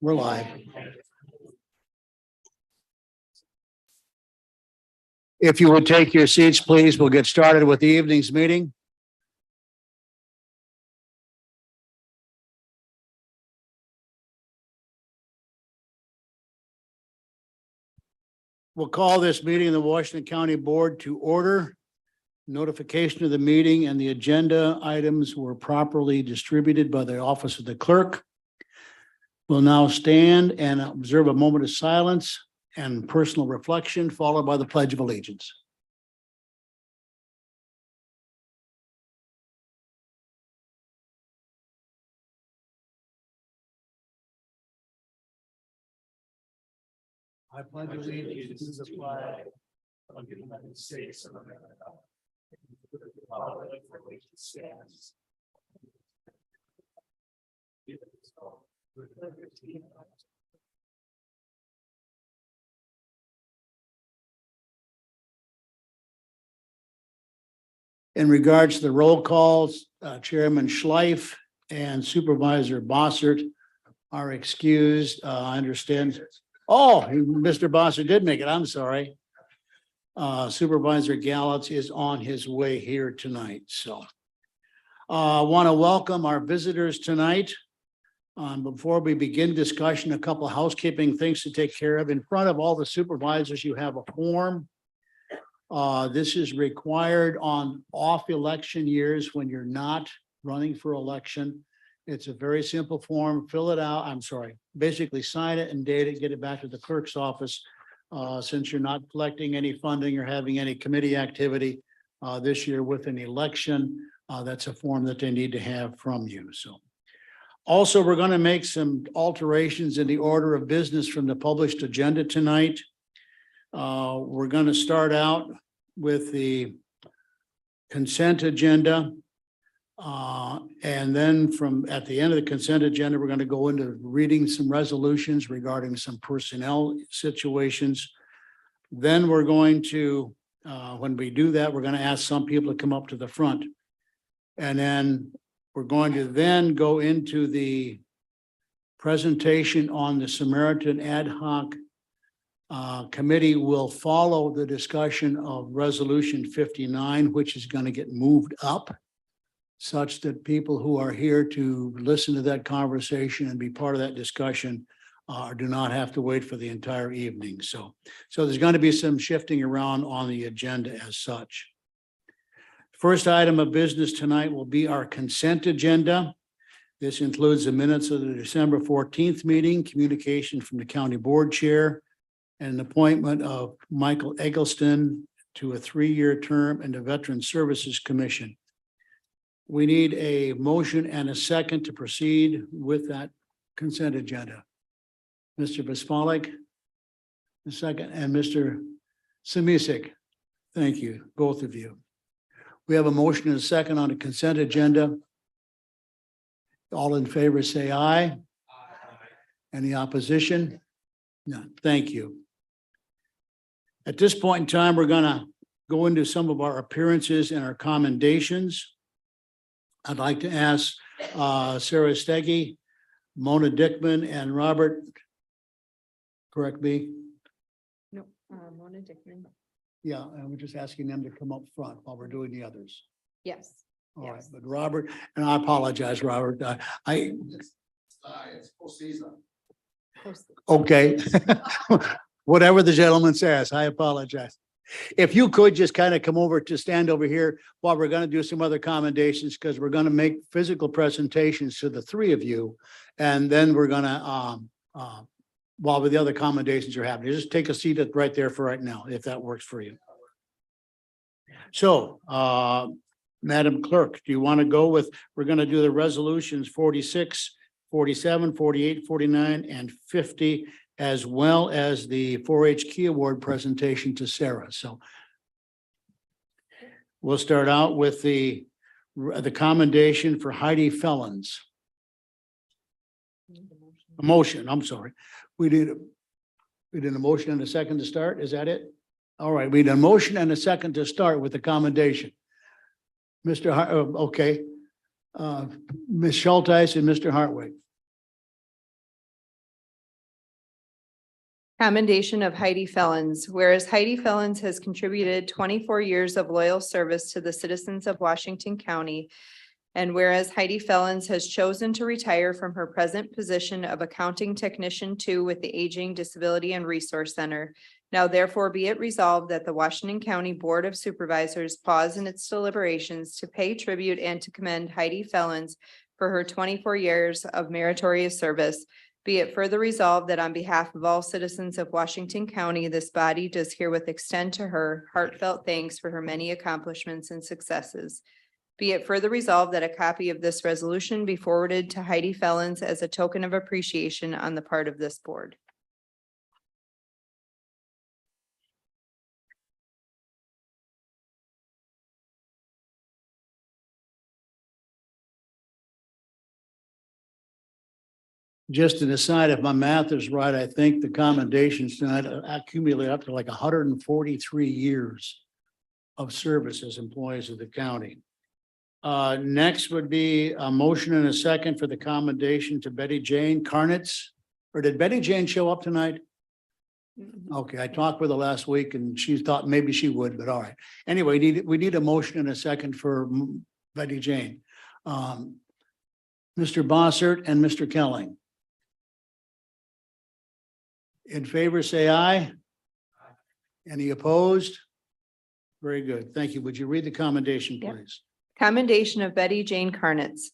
We're live. If you would take your seats, please, we'll get started with the evening's meeting. We'll call this meeting of the Washington County Board to order. Notification of the meeting and the agenda items were properly distributed by the Office of the Clerk. We'll now stand and observe a moment of silence and personal reflection, followed by the Pledge of Allegiance. I pledge allegiance to the flag of the United States of America, and to the republic for which it stands. In regards to the roll calls, Chairman Schleif and Supervisor Bossert are excused. I understand. Oh, Mr. Bossert did make it. I'm sorry. Supervisor Gallitz is on his way here tonight. So I want to welcome our visitors tonight. Before we begin discussion, a couple of housekeeping things to take care of. In front of all the supervisors, you have a form. This is required on off election years when you're not running for election. It's a very simple form. Fill it out. I'm sorry. Basically sign it and date it, get it back to the clerk's office. Since you're not collecting any funding or having any committee activity this year with an election, that's a form that they need to have from you. So also, we're going to make some alterations in the order of business from the published agenda tonight. We're going to start out with the consent agenda. And then at the end of the consent agenda, we're going to go into reading some resolutions regarding some personnel situations. Then we're going to, when we do that, we're going to ask some people to come up to the front. And then we're going to then go into the presentation on the Samaritan Ad Hoc Committee. Will follow the discussion of Resolution 59, which is going to get moved up, such that people who are here to listen to that conversation and be part of that discussion do not have to wait for the entire evening. So there's going to be some shifting around on the agenda as such. First item of business tonight will be our consent agenda. This includes the minutes of the December 14th meeting, communication from the county board chair, and an appointment of Michael Eggleston to a 3-year term in the Veteran Services Commission. We need a motion and a second to proceed with that consent agenda. Mr. Bismalik, the second, and Mr. Samisek. Thank you, both of you. We have a motion and a second on the consent agenda. All in favor, say aye. Aye. Any opposition? None. Thank you. At this point in time, we're going to go into some of our appearances and our commendations. I'd like to ask Sarah Steggy, Mona Dickman, and Robert, correct me? No, Mona Dickman. Yeah, and we're just asking them to come up front while we're doing the others. Yes. All right, Yes. but Robert, and I apologize, Robert, It's postseason. okay. Whatever the gentleman says, I apologize. If you could just kind of come over to stand over here while we're going to do some other commendations, because we're going to make physical presentations to the three of you. And then we're going to, while the other commendations are happening, just take a seat right there for right now, if that works for you. So, Madam Clerk, do you want to go with, we're going to do the resolutions 46, 47, 48, 49, and 50, as well as the 4-H Key Award presentation to Sarah. So we'll start out with the commendation for Heidi Fellons. A motion, I'm sorry. We did a motion and a second to start. Is that it? All right, we did a motion and a second to start with the commendation. Mr. Okay. Ms. Schulteis and Mr. Hartwig. Commendation of Heidi Fellens. Whereas Heidi Fellens has contributed 24 years of loyal service to the citizens of Washington County. And whereas Heidi Fellens has chosen to retire from her present position of Accounting Technician 2 with the Aging, Disability and Resource Center. Now therefore be it resolved that the Washington County Board of Supervisors pause in its deliberations to pay tribute and to commend Heidi Fellens for her 24 years of meritorious service. Be it further resolved that on behalf of all citizens of Washington County, this body does herewith extend to her heartfelt thanks for her many accomplishments and successes. Be it further resolved that a copy of this resolution be forwarded to Heidi Fellens as a token of appreciation on the part of this board. Just an aside, if my math is right, I think the commendations tonight accumulate up to like 143 years of service as employees of the county. Next would be a motion and a second for the commendation to Betty Jane Karnitz. Or did Betty Jane show up tonight? Okay, I talked with her last week and she thought maybe she would, but all right. Anyway, we need a motion and a second for Betty Jane. Mr. Bossert and Mr. Kelling. In favor, say aye. Any opposed? Very good. Thank you. Would you read the commendation, Yep. please? Commendation of Betty Jane Karnitz.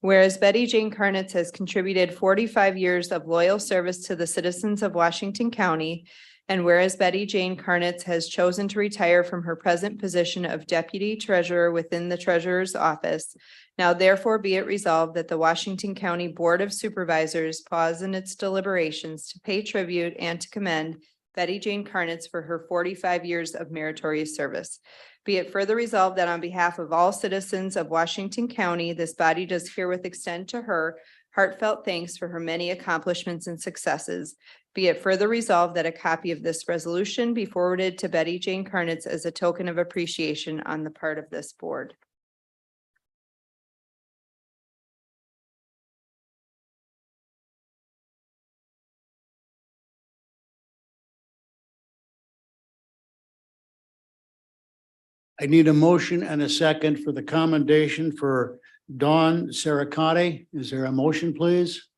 Whereas Betty Jane Karnitz has contributed 45 years of loyal service to the citizens of Washington County. And whereas Betty Jane Karnitz has chosen to retire from her present position of Deputy Treasurer within the Treasurer's Office. Now therefore be it resolved that the Washington County Board of Supervisors pause in its deliberations to pay tribute and to commend Betty Jane Karnitz for her 45 years of meritorious service. Be it further resolved that on behalf of all citizens of Washington County, this body does herewith extend to her heartfelt thanks for her many accomplishments and successes. Be it further resolved that a copy of this resolution be forwarded to Betty Jane Karnitz as a token of appreciation on the part of this board. I need a motion and a second for the commendation for Dawn Saracati. Is there a motion, please?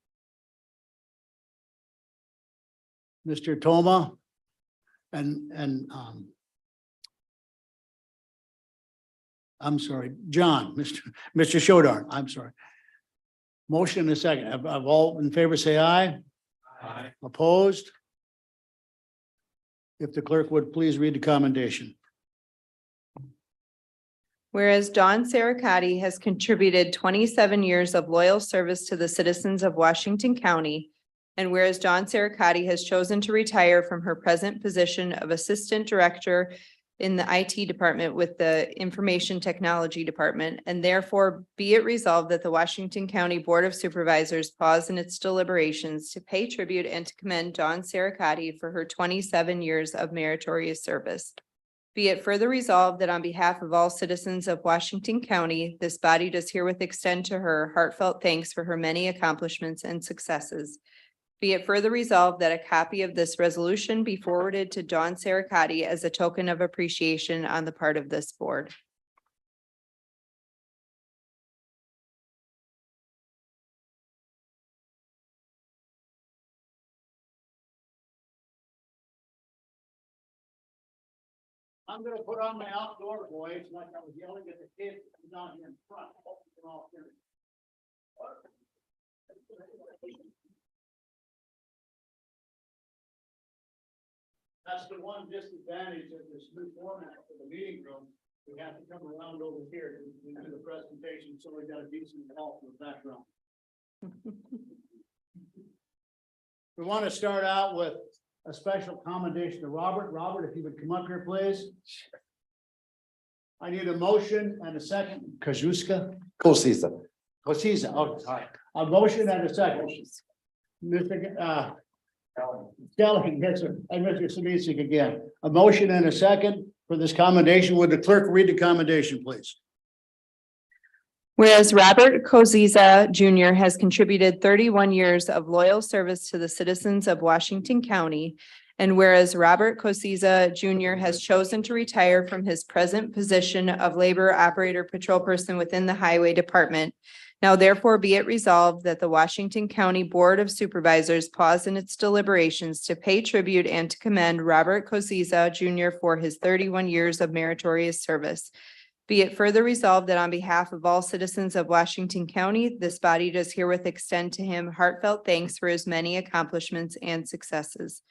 Mr. Toma and I'm sorry, John, Mr. Shodar, I'm sorry. Motion and a second. Of all in favor, say aye. Aye. Opposed? If the clerk would please read the commendation. Whereas Dawn Saracati has contributed 27 years of loyal service to the citizens of Washington County. And whereas Dawn Saracati has chosen to retire from her present position of Assistant Director in the IT department with the Information Technology Department, and therefore be it resolved that the Washington County Board of Supervisors pause in its deliberations to pay tribute and to commend Dawn Saracati for her 27 years of meritorious service. Be it further resolved that on behalf of all citizens of Washington County, this body does herewith extend to her heartfelt thanks for her many accomplishments and successes. Be it further resolved that a copy of this resolution be forwarded to Dawn Saracati as a token of appreciation on the part of this board. I'm gonna put on my outdoor voice like I was yelling at the kids down here in front. Hope you can all hear me. That's the one disadvantage of this new format for the meeting room. We have to come around over here to do the presentation, so we got a decent help in the background. We want to start out with a special commendation to Robert. Robert, if you would come up here, please. I need a motion and a second. Kajuska? Kosiza. Kosiza, oh, sorry. A motion and a second. Mr. Kelly, yes, sir, and Mr. Samisik again. A motion and a second for this commendation. Would the clerk read the commendation, please? Whereas Robert Koziza Jr. has contributed 31 years of loyal service to the citizens of Washington County. And whereas Robert Cosiza Junior has chosen to retire from his present position of labor operator patrol person within the Highway Department. Now therefore be it resolved that the Washington County Board of Supervisors pause in its deliberations to pay tribute and to commend Robert Cosiza Junior for his 31 years of meritorious service. Be it further resolved that on behalf of all citizens of Washington County, this body does herewith extend to him heartfelt thanks for his many accomplishments and successes.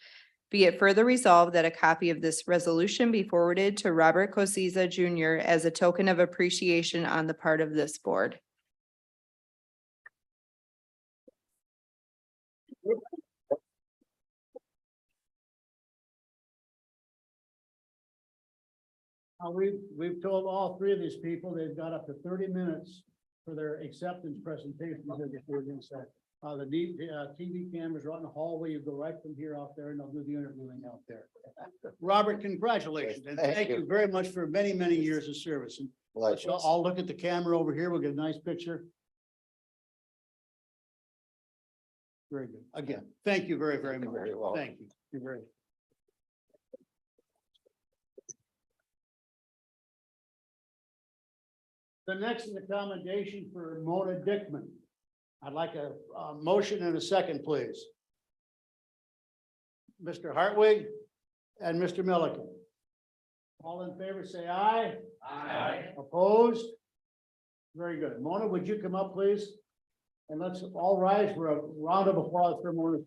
Be it further resolved that a copy of this resolution be forwarded to Robert Cosiza Junior as a token of appreciation on the part of this board. We've told all three of these people they've got up to 30 minutes for their acceptance presentation. The TV cameras are out in the hallway. You go right from here out there and they'll do the interviewing out there. Robert, congratulations and thank you very much for many, many years of service. And I'll look at the camera over here. We'll get a nice picture. Very good. Again, thank you very, very much. Very well. Thank you. You're very. The next is a commendation for Mona Dickman. I'd like a motion and a second, please. Mr. Hartwig and Mr. Milliken. All in favor, say aye. Aye. Opposed? Very good. Mona, would you come up, please? And let's all rise for a round of applause for Mona.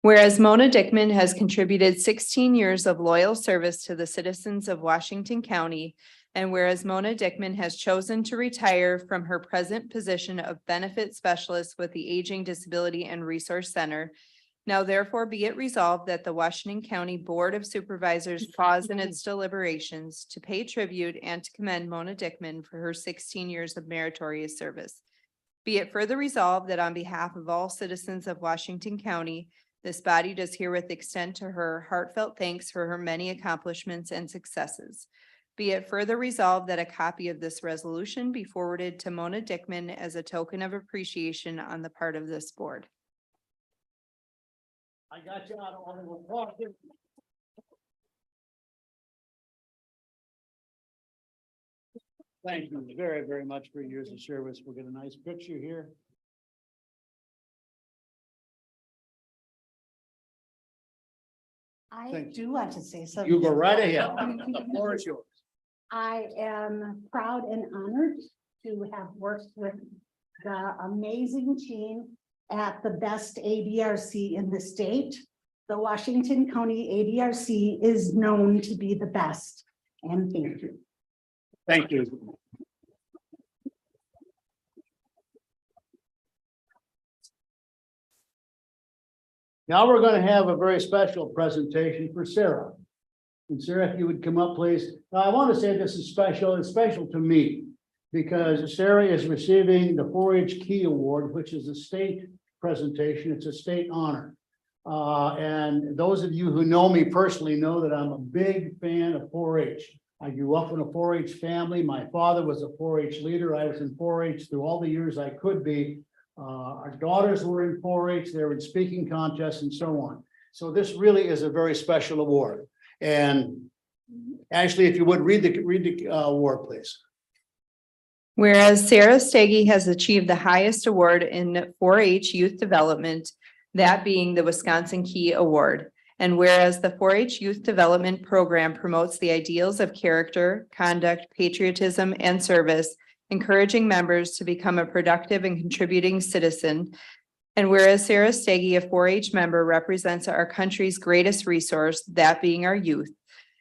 Whereas Mona Dickman has contributed 16 years of loyal service to the citizens of Washington County, and whereas Mona Dickman has chosen to retire from her present position of benefit specialist with the Aging, Disability and Resource Center, now therefore be it resolved that the Washington County Board of Supervisors pause in its deliberations to pay tribute and to commend Mona Dickman for her 16 years of meritorious service. Be it further resolved that on behalf of all citizens of Washington County, this body does herewith extend to her heartfelt thanks for her many accomplishments and successes. Be it further resolved that a copy of this resolution be forwarded to Mona Dickman as a token of appreciation on the part of this board. I got you out of order. We'll walk in. Thank you very, very much for your years of service. We'll get a nice picture here. I Thank do want to say something. You go right ahead. The floor is yours. I am proud and honored to have worked with the amazing team at the best ADRC in the state. The Washington County ADRC is known to be the best, and thank you. Thank you. Now we're going to have a very special presentation for Sarah. And Sarah, if you would come up, please. Now, I want to say this is special. It's special to me because Sarah is receiving the 4-H Key Award, which is a state presentation. It's a state honor. And those of you who know me personally know that I'm a big fan of 4-H. I grew up in a 4-H family. My father was a 4-H leader. I was in 4-H through all the years I could be. Our daughters were in 4-H, they were in speaking contests and so on. So this really is a very special award. And Ashley, if you would read the award, please. Whereas Sarah Stege has achieved the highest award in 4-H youth development, that being the Wisconsin Key Award. And whereas the 4-H youth development program promotes the ideals of character, conduct, patriotism, and service, encouraging members to become a productive and contributing citizen. And whereas Sarah Stege, a 4-H member, represents our country's greatest resource, that being our youth.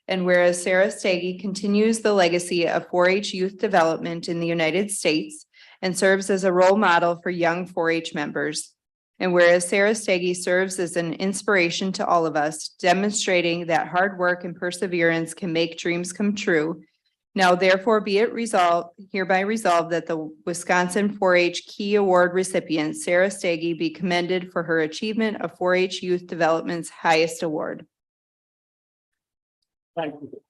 And whereas Sarah Stege continues the legacy of 4-H youth development in the United States and serves as a role model for young 4-H members. And whereas Sarah Stege serves as an inspiration to all of us, demonstrating that hard work and perseverance can make dreams come true. Now therefore be it hereby resolved that the Wisconsin 4-H Key Award recipient, Sarah Stege, be commended for her achievement of 4-H youth development's highest award. Thank you.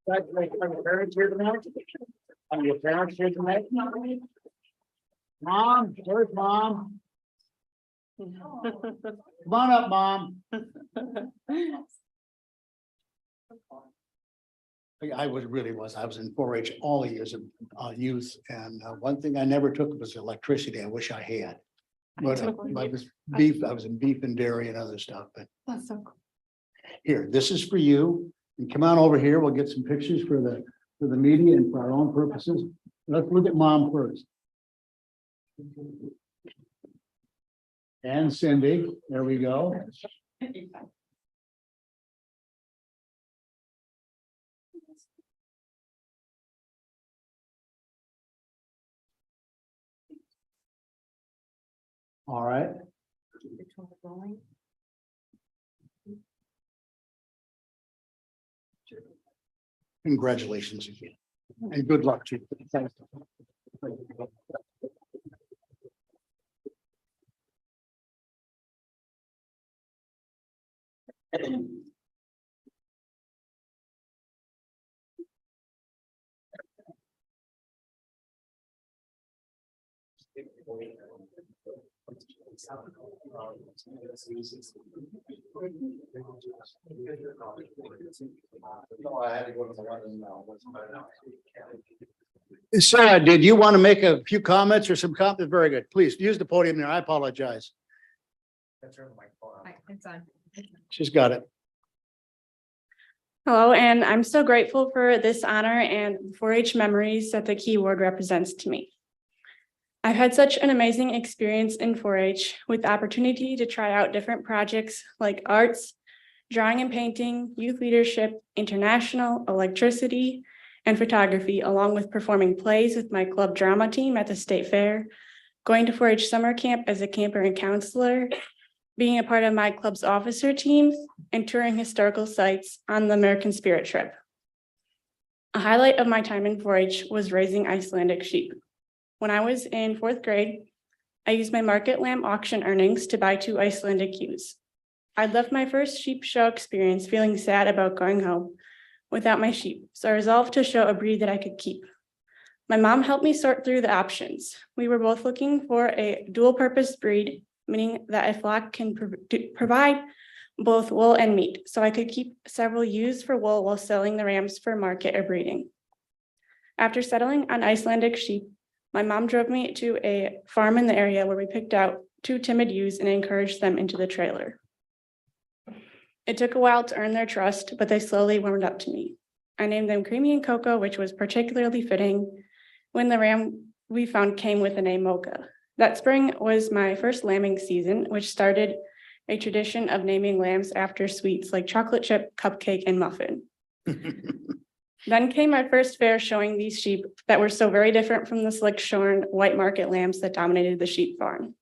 Congratulations, parents here tonight. Are your parents here tonight? Mom, where's mom? Come on up, mom. I was in 4-H all the years of youth, and one thing I never took was electricity. I wish I had. But I was in beef and dairy and other stuff, but That's so cool. here, this is for you. And come on over here. We'll get some pictures for the media and for our own purposes. Let's look at mom first. And Cindy, there we go. All right. Congratulations again, and good luck to you. Thanks. No, I had to go to the London now. Sarah, did you want to make a few comments or some comments? Very good. Please use the podium there. I apologize. It's on. She's got it. Hello, and I'm so grateful for this honor and 4-H memories that the Key Award represents to me. I've had such an amazing experience in 4-H with the opportunity to try out different projects like arts, drawing and painting, youth leadership, international, electricity, and photography, along with performing plays with my club drama team at the state fair, going to 4-H summer camp as a camper and counselor, being a part of my club's officer team, and touring historical sites on the American Spirit trip. A highlight of my time in 4-H was raising Icelandic sheep. When I was in 4th grade, I used my market lamb auction earnings to buy 2 Icelandic ewes. I left my first sheep show experience feeling sad about going home without my sheep, so I resolved to show a breed that I could keep. My mom helped me sort through the options. We were both looking for a dual-purpose breed, meaning that a flock can provide both wool and meat, so I could keep several ewes for wool while selling the rams for market or breeding. After settling on Icelandic sheep, my mom drove me to a farm in the area where we picked out 2 timid ewes and encouraged them into the trailer. It took a while to earn their trust, but they slowly warmed up to me. I named them Creamy and Cocoa, which was particularly fitting when the ram we found came with the name Mocha. That spring was my first lambing season, which started a tradition of naming lambs after sweets like chocolate chip, cupcake, and muffin. Then came my first fair showing these sheep that were so very different from the slick shorn white market lambs that dominated the sheep farm.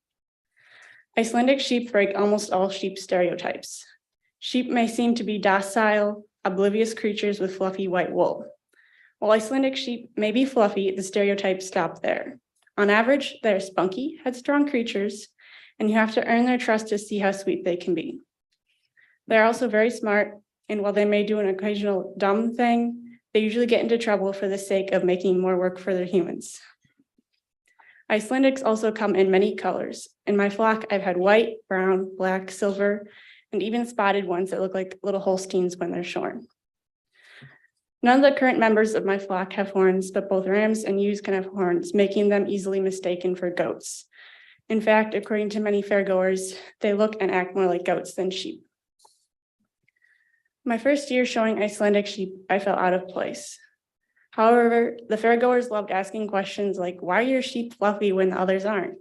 Icelandic sheep break almost all sheep stereotypes. Sheep may seem to be docile, oblivious creatures with fluffy white wool. While Icelandic sheep may be fluffy, the stereotypes stop there. On average, they're spunky, headstrong creatures, and you have to earn their trust to see how sweet they can be. They're also very smart, and while they may do an occasional dumb thing, they usually get into trouble for the sake of making more work for their humans. Icelandics also come in many colors. In my flock, I've had white, brown, black, silver, and even spotted ones that look like little Holsteins when they're shorn. None of the current members of my flock have horns, but both rams and ewes can have horns, making them easily mistaken for goats. In fact, according to many fairgoers, they look and act more like goats than sheep. My first year showing Icelandic sheep, I felt out of place. However, the fairgoers loved asking questions like, why are your sheep fluffy when the others aren't?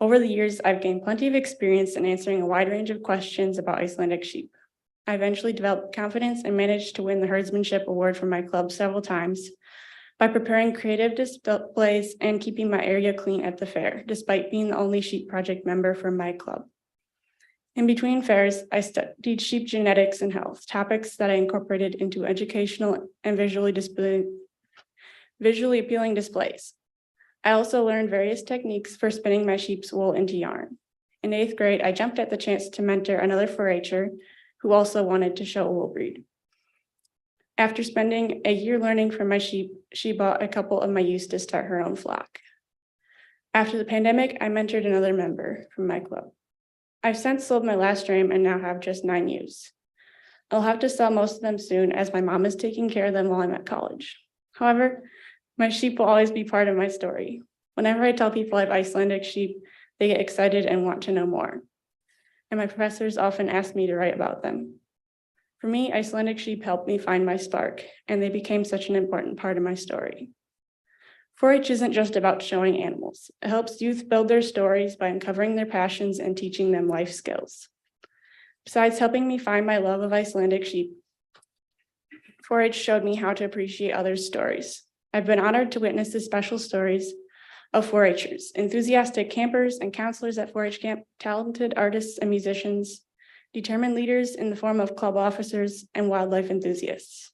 Over the years, I've gained plenty of experience in answering a wide range of questions about Icelandic sheep. I eventually developed confidence and managed to win the Herdsmanship Award from my club several times by preparing creative displays and keeping my area clean at the fair, despite being the only sheep project member from my club. In between fairs, I studied sheep genetics and health, topics that I incorporated into educational and visually appealing displays. I also learned various techniques for spinning my sheep's wool into yarn. In 8th grade, I jumped at the chance to mentor another 4-H'er who also wanted to show a wool breed. After spending a year learning from my sheep, she bought a couple of my ewes to start her own flock. After the pandemic, I mentored another member from my club. I've since sold my last dream and now have just 9 ewes. I'll have to sell most of them soon as my mom is taking care of them while I'm at college. However, my sheep will always be part of my story. Whenever I tell people I have Icelandic sheep, they get excited and want to know more. And my professors often ask me to write about them. For me, Icelandic sheep helped me find my spark, and they became such an important part of my story. 4-H isn't just about showing animals. It helps youth build their stories by uncovering their passions and teaching them life skills. Besides helping me find my love of Icelandic sheep, 4-H showed me how to appreciate others' stories. I've been honored to witness the special stories of 4-Hers, enthusiastic campers and counselors at 4-H camp, talented artists and musicians, determined leaders in the form of club officers and wildlife enthusiasts.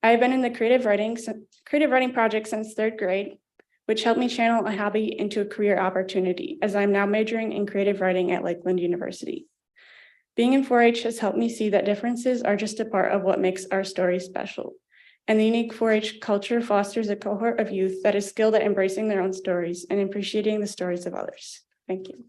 I have been in the creative writing project since 3rd grade, which helped me channel a hobby into a career opportunity, as I'm now majoring in creative writing at Lakeland University. Being in 4-H has helped me see that differences are just a part of what makes our story special. And the unique 4-H culture fosters a cohort of youth that is skilled at embracing their own stories and appreciating the stories of others. Thank you.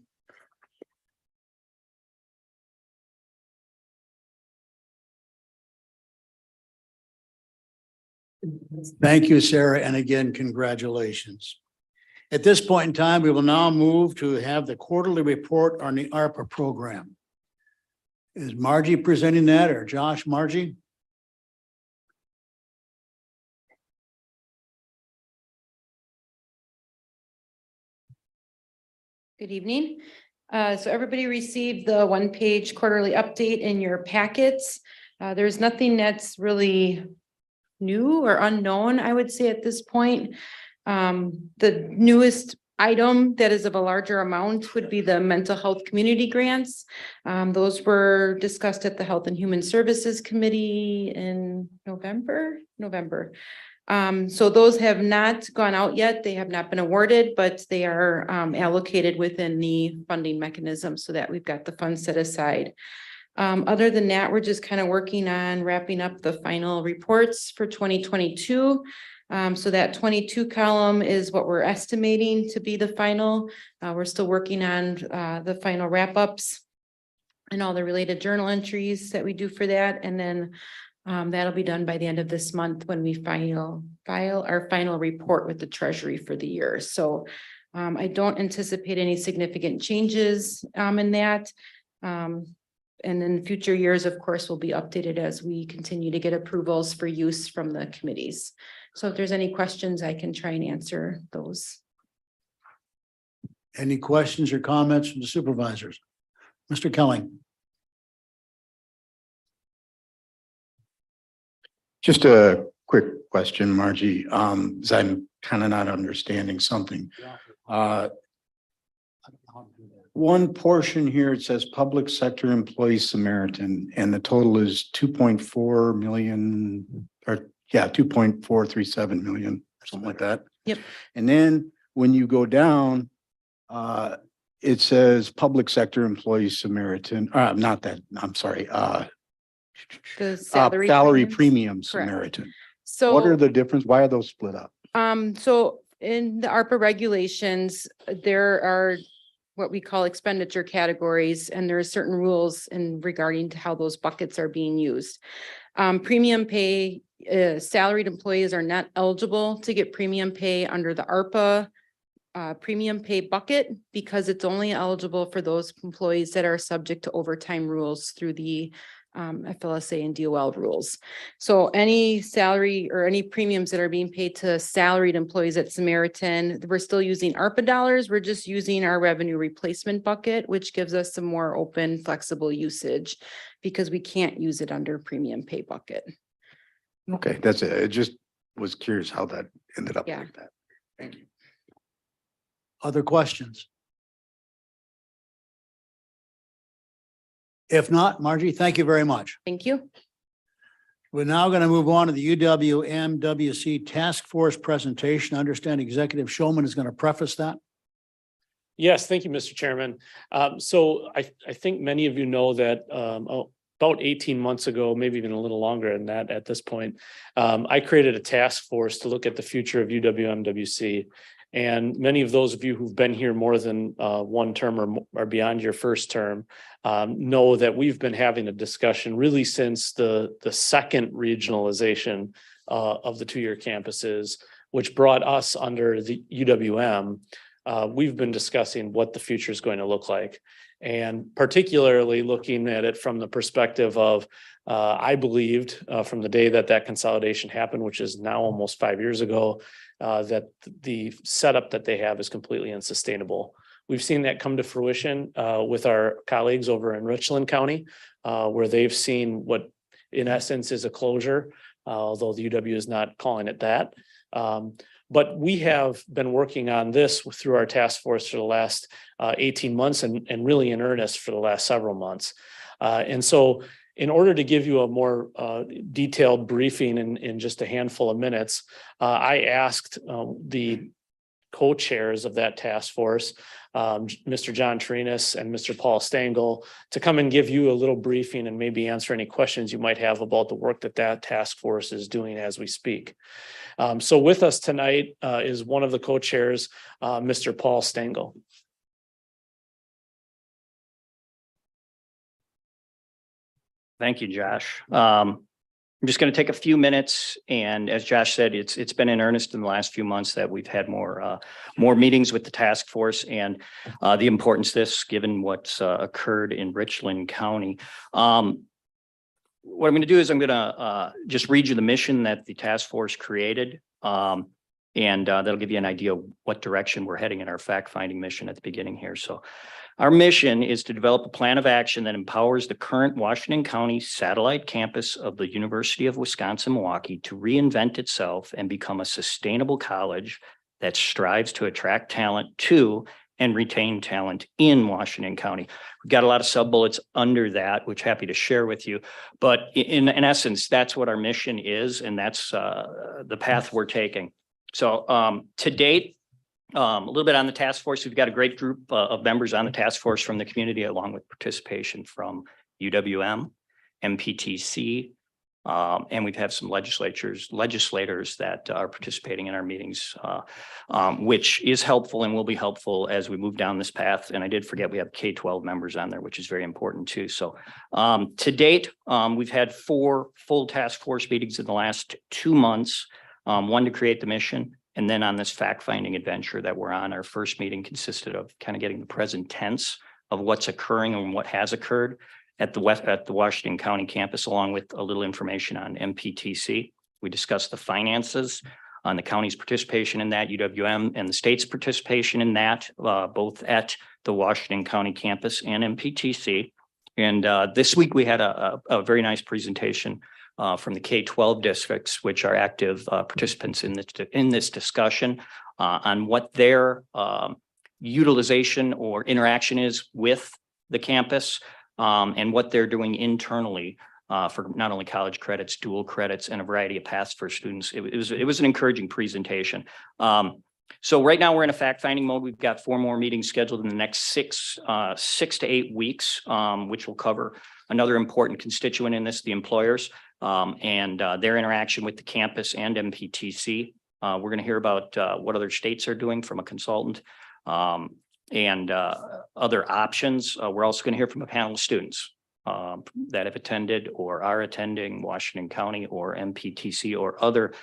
Thank you, Sarah, and again, congratulations. At this point in time, we will now move to have the quarterly report on the ARPA program. Is Margie presenting that, or Josh? Margie? Good evening. So everybody received the one-page quarterly update in your packets. There's nothing that's really new or unknown, I would say at this point. The newest item that is of a larger amount would be the mental health community grants. Those were discussed at the Health and Human Services Committee in November. So those have not gone out yet. They have not been awarded, but they are allocated within the funding mechanism so that we've got the funds set aside. Other than that, we're just kind of working on wrapping up the final reports for 2022. So that 22 column is what we're estimating to be the final. We're still working on the final wrap-ups and all the related journal entries that we do for that. And then that'll be done by the end of this month when we file our final report with the Treasury for the year. So I don't anticipate any significant changes in that. And in future years, of course, will be updated as we continue to get approvals for use from the committees. So if there's any questions, I can try and answer those. Any questions or comments from the supervisors? Mr. Kelling? Just a quick question, Margie, as I'm kind of not understanding something. One portion here, it says public sector employee Samaritan, and the total is 2.4 million, or 2.437 million, or something like that. Yep. And then when you go down, it says public sector employee Samaritan, not that, I'm sorry, The salary premiums. premium Correct. Samaritan. So What are the difference? Why are those split up? So in the ARPA regulations, there are what we call expenditure categories, and there are certain rules in regarding to how those buckets are being used. Premium pay, salaried employees are not eligible to get premium pay under the ARPA premium pay bucket because it's only eligible for those employees that are subject to overtime rules through the FLSA and DOL rules. So any salary or any premiums that are being paid to salaried employees at Samaritan, we're still using ARPA dollars. We're just using our revenue replacement bucket, which gives us some more open, flexible usage because we can't use it under premium pay bucket. Okay, that's it. I just was curious how that ended up Yeah. like that. Thank you. Other questions? If not, Margie, thank you very much. Thank you. We're now going to move on to the UWMWC Task Force presentation. I understand Executive Shulman is going to preface that. Yes, thank you, Mr. Chairman. So I think many of you know that about 18 months ago, maybe even a little longer than that at this point, I created a task force to look at the future of UWMWC. And many of those of you who've been here more than one term or beyond your first term know that we've been having a discussion really since the second regionalization of the two-year campuses, which brought us under the UWM. We've been discussing what the future is going to look like, and particularly looking at it from the perspective of I believed from the day that consolidation happened, which is now almost 5 years ago, that the setup that they have is completely unsustainable. We've seen that come to fruition with our colleagues over in Richland County, where they've seen what in essence is a closure, although the UW is not calling it that. But we have been working on this through our task force for the last 18 months and really in earnest for the last several months. And so in order to give you a more detailed briefing in just a handful of minutes, I asked the co-chairs of that task force, Mr. John Trinas and Mr. Paul Stengel, to come and give you a little briefing and maybe answer any questions you might have about the work that task force is doing as we speak. So with us tonight is one of the co-chairs, Mr. Paul Stengel. Thank you, Josh. I'm just going to take a few minutes, and as Josh said, it's been in earnest in the last few months that we've had more meetings with the task force, and the importance of this, given what's occurred in Richland County. What I'm going to do is I'm going to just read you the mission that the task force created, and that'll give you an idea of what direction we're heading in our fact-finding mission at the beginning here. So our mission is to develop a plan of action that empowers the current Washington County satellite campus of the University of Wisconsin-Milwaukee to reinvent itself and become a sustainable college that strives to attract talent to and retain talent in Washington County. We've got a lot of sub-bullets under that, which happy to share with you. But in essence, that's what our mission is, and that's the path we're taking. So to date, a little bit on the task force. We've got a great group of members on the task force from the community, along with participation from UWM, MPTC, and we've had some legislators that are participating in our meetings, which is helpful and will be helpful as we move down this path. And I did forget we have K-12 members on there, which is very important too. So to date, we've had 4 full task force meetings in the last 2 months, one to create the mission. And then on this fact-finding adventure that we're on, our first meeting consisted of kind of getting the present tense of what's occurring and what has occurred at the Washington County campus, along with a little information on MPTC. We discussed the finances on the county's participation in that, UWM, and the state's participation in that, both at the Washington County campus and MPTC. And this week we had a very nice presentation from the K-12 districts, which are active participants in this discussion, on what their utilization or interaction is with the campus, and what they're doing internally for not only college credits, dual credits, and a variety of paths for students. It was an encouraging presentation. So right now we're in a fact-finding mode. We've got 4 more meetings scheduled in the next 6 to 8 weeks, which will cover another important constituent in this, the employers, and their interaction with the campus and MPTC. We're going to hear about what other states are doing from a consultant, and other options. We're also going to hear from a panel of students that have attended or are attending Washington County or MPTC or other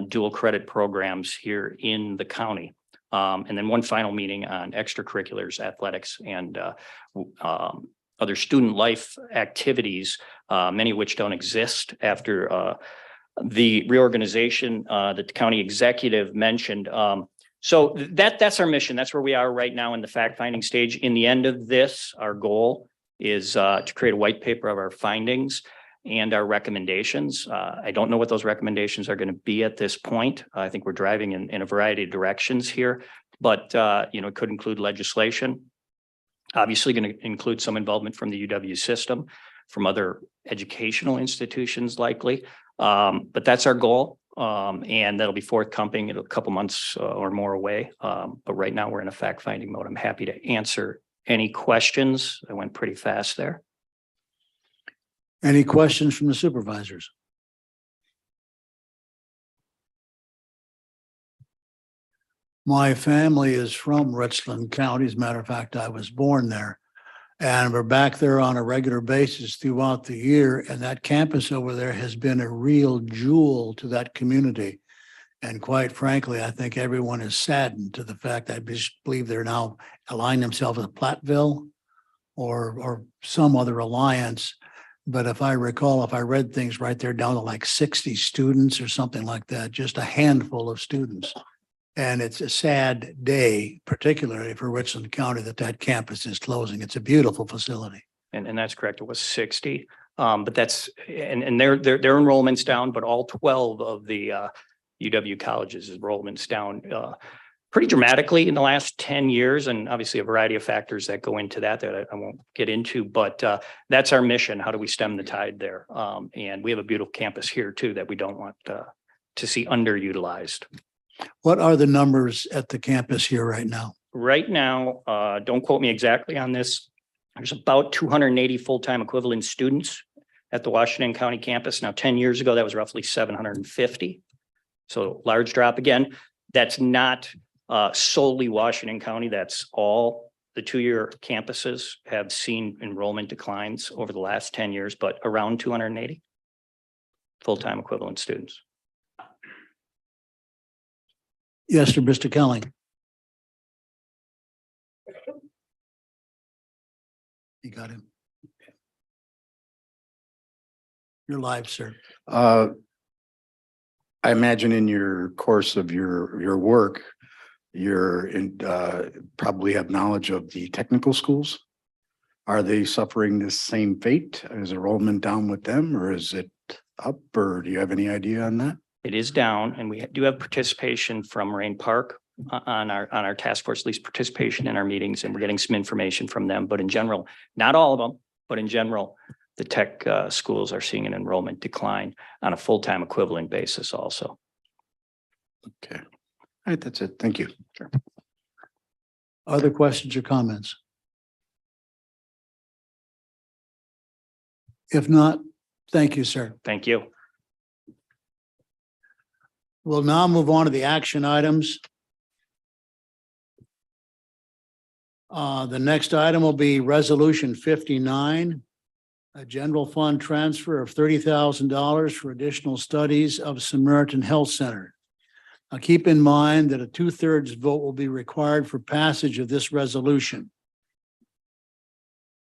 dual credit programs here in the county. And then one final meeting on extracurriculars, athletics, and other student life activities, many of which don't exist after the reorganization that the county executive mentioned. So that's our mission. That's where we are right now in the fact-finding stage. In the end of this, our goal is to create a white paper of our findings and our recommendations. I don't know what those recommendations are going to be at this point. I think we're driving in a variety of directions here, but it could include legislation. Obviously going to include some involvement from the UW system, from other educational institutions likely, but that's our goal. And that'll be forthcoming in a couple months or more away. But right now we're in a fact-finding mode. I'm happy to answer any questions. I went pretty fast there. Any questions from the supervisors? My family is from Richland County. As a matter of fact, I was born there. And we're back there on a regular basis throughout the year. And that campus over there has been a real jewel to that community. And quite frankly, I think everyone is saddened to the fact that I believe they're now aligning themselves with Platteville or some other alliance. But if I recall, if I read things right, they're down to like 60 students or something like that, just a handful of students. And it's a sad day, particularly for Richland County, that campus is closing. It's a beautiful facility. And that's correct. It was 60. But that's, and their enrollment's down, but all 12 of the UW colleges enrollment's down pretty dramatically in the last 10 years. And obviously a variety of factors that go into that I won't get into, but that's our mission. How do we stem the tide there? And we have a beautiful campus here too, that we don't want to see underutilized. What are the numbers at the campus here right now? Right now, don't quote me exactly on this. There's about 280 full-time equivalent students at the Washington County campus. Now, 10 years ago, that was roughly 750. So large drop again. That's not solely Washington County. That's all the two-year campuses have seen enrollment declines over the last 10 years, but around 280 full-time equivalent students. Yes, sir, Mr. Kelly. You got him. You're live, sir. I imagine in your course of your work, you're in, probably have knowledge of the technical schools. Are they suffering the same fate? Is enrollment down with them, or is it up, or do you have any idea on that? It is down, and we do have participation from Moraine Park on our task force, at least participation in our meetings, and we're getting some information from them. But in general, not all of them, but in general, the tech schools are seeing an enrollment decline on a full-time equivalent basis also. Okay. All right, that's it. Thank you. Sure. Other questions or comments? If not, thank you, sir. Thank you. We'll now move on to the action items. The next item will be Resolution 59, a general fund transfer of $30,000 for additional studies of Samaritan Health Center. Now, keep in mind that a 2/3 vote will be required for passage of this resolution.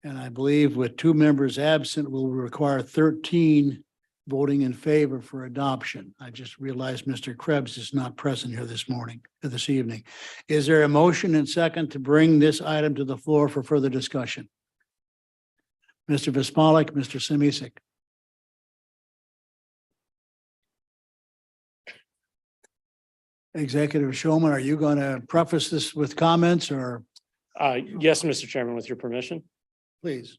And I believe with 2 members absent, will require 13 voting in favor for adoption. I just realized Mr. Krebs is not present here this evening. Is there a motion and second to bring this item to the floor for further discussion? Mr. Vispalik, Mr. Samisek. Executive Showman, are you going to preface this with comments or Yes, Mr. Chairman, with your permission. please?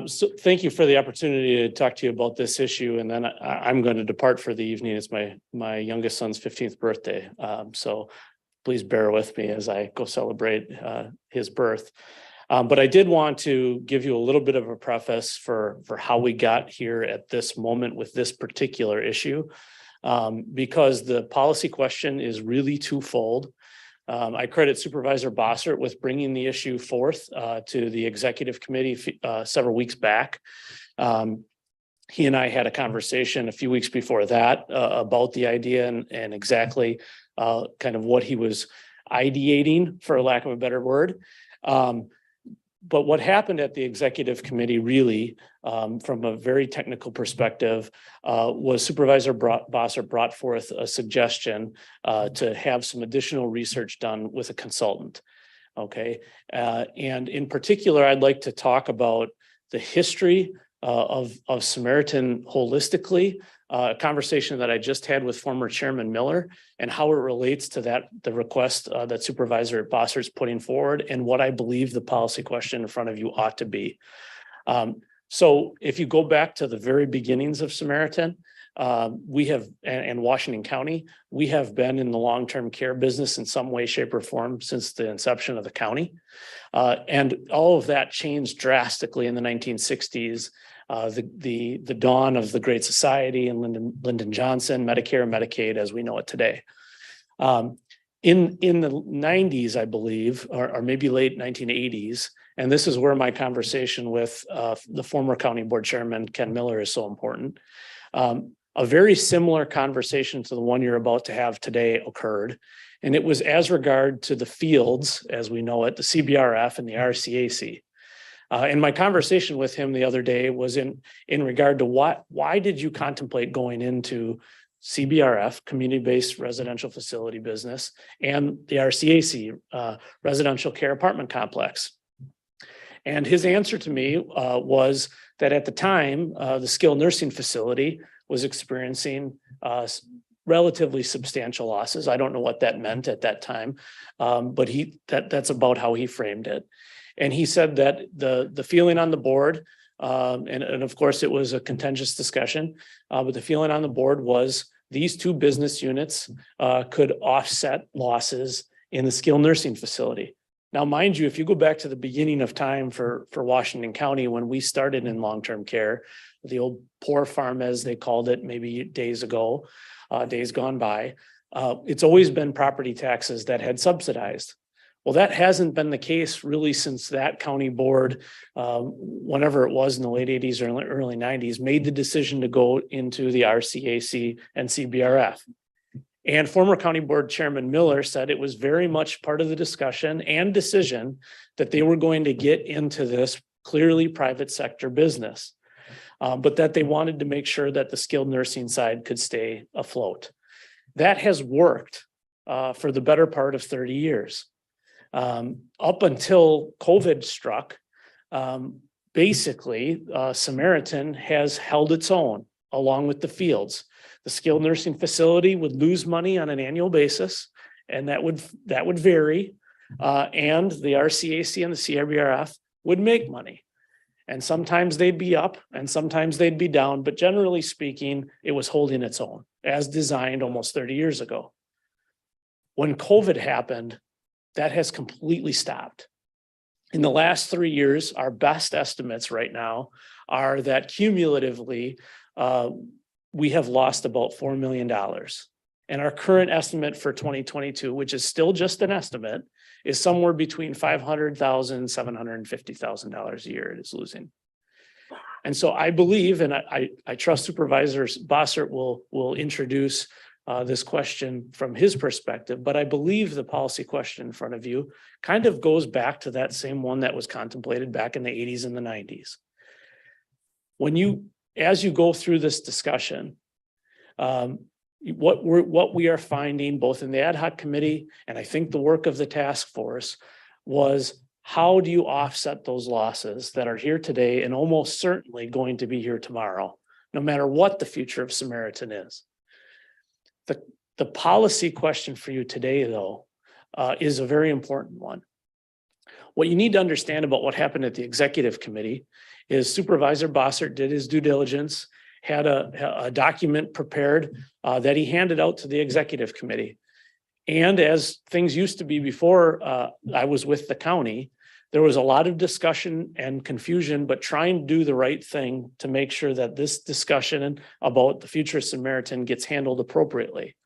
So thank you for the opportunity to talk to you about this issue. And then I'm going to depart for the evening. It's my youngest son's 15th birthday. So please bear with me as I go celebrate his birth. But I did want to give you a little bit of a preface for how we got here at this moment with this particular issue. Because the policy question is really twofold. I credit Supervisor Bossert with bringing the issue forth to the executive committee several weeks back. He and I had a conversation a few weeks before that about the idea and exactly kind of what he was ideating, for lack of a better word. But what happened at the executive committee really, from a very technical perspective, was Supervisor Bossert brought forth a suggestion to have some additional research done with a consultant. Okay, and in particular, I'd like to talk about the history of Samaritan holistically, a conversation that I just had with former Chairman Miller and how it relates to the request that Supervisor Bossert's putting forward and what I believe the policy question in front of you ought to be. So if you go back to the very beginnings of Samaritan, we have, and Washington County, we have been in the long-term care business in some way, shape, or form since the inception of the county. And all of that changed drastically in the 1960s the dawn of the Great Society and Lyndon Johnson, Medicare and Medicaid as we know it today. In the 90s, I believe, or maybe late 1980s, and this is where my conversation with the former county board chairman, Ken Miller, is so important. A very similar conversation to the one you're about to have today occurred. And it was as regard to the fields, as we know it, the CBRF and the RCAC. And my conversation with him the other day was in regard to why did you contemplate going into CBRF, community-based residential facility business, and the RCAC, residential care apartment complex. And his answer to me was that at the time, the skilled nursing facility was experiencing relatively substantial losses. I don't know what that meant at that time, but that's about how he framed it. And he said that the feeling on the board, and of course it was a contentious discussion, but the feeling on the board was these two business units could offset losses in the skilled nursing facility. Now, mind you, if you go back to the beginning of time for Washington County, when we started in long-term care, the old poor farm, as they called it, maybe days ago, days gone by, it's always been property taxes that had subsidized. Well, that hasn't been the case really since that county board, whenever it was in the late 80s or early 90s, made the decision to go into the RCAC and CBRF. And former county board chairman Miller said it was very much part of the discussion and decision that they were going to get into this clearly private sector business, but that they wanted to make sure that the skilled nursing side could stay afloat. That has worked for the better part of 30 years. Up until COVID struck, basically Samaritan has held its own along with the fields. The skilled nursing facility would lose money on an annual basis, and that would vary. And the RCAC and the CBRF would make money. And sometimes they'd be up and sometimes they'd be down, but generally speaking, it was holding its own as designed almost 30 years ago. When COVID happened, that has completely stopped. In the last 3 years, our best estimates right now are that cumulatively, we have lost about $4 million. And our current estimate for 2022, which is still just an estimate, is somewhere between $500,000 and $750,000 a year it is losing. And so I believe, and I trust Supervisor Bossert will introduce this question from his perspective, but I believe the policy question in front of you kind of goes back to that same one that was contemplated back in the 80s and the 90s. As you go through this discussion, what we are finding both in the ad hoc committee and I think the work of the task force was, how do you offset those losses that are here today and almost certainly going to be here tomorrow, no matter what the future of Samaritan is? The policy question for you today, though, is a very important one. What you need to understand about what happened at the executive committee is Supervisor Bossert did his due diligence, had a document prepared that he handed out to the executive committee. And as things used to be before I was with the county, there was a lot of discussion and confusion, but trying to do the right thing to make sure that this discussion about the future of Samaritan gets handled appropriately.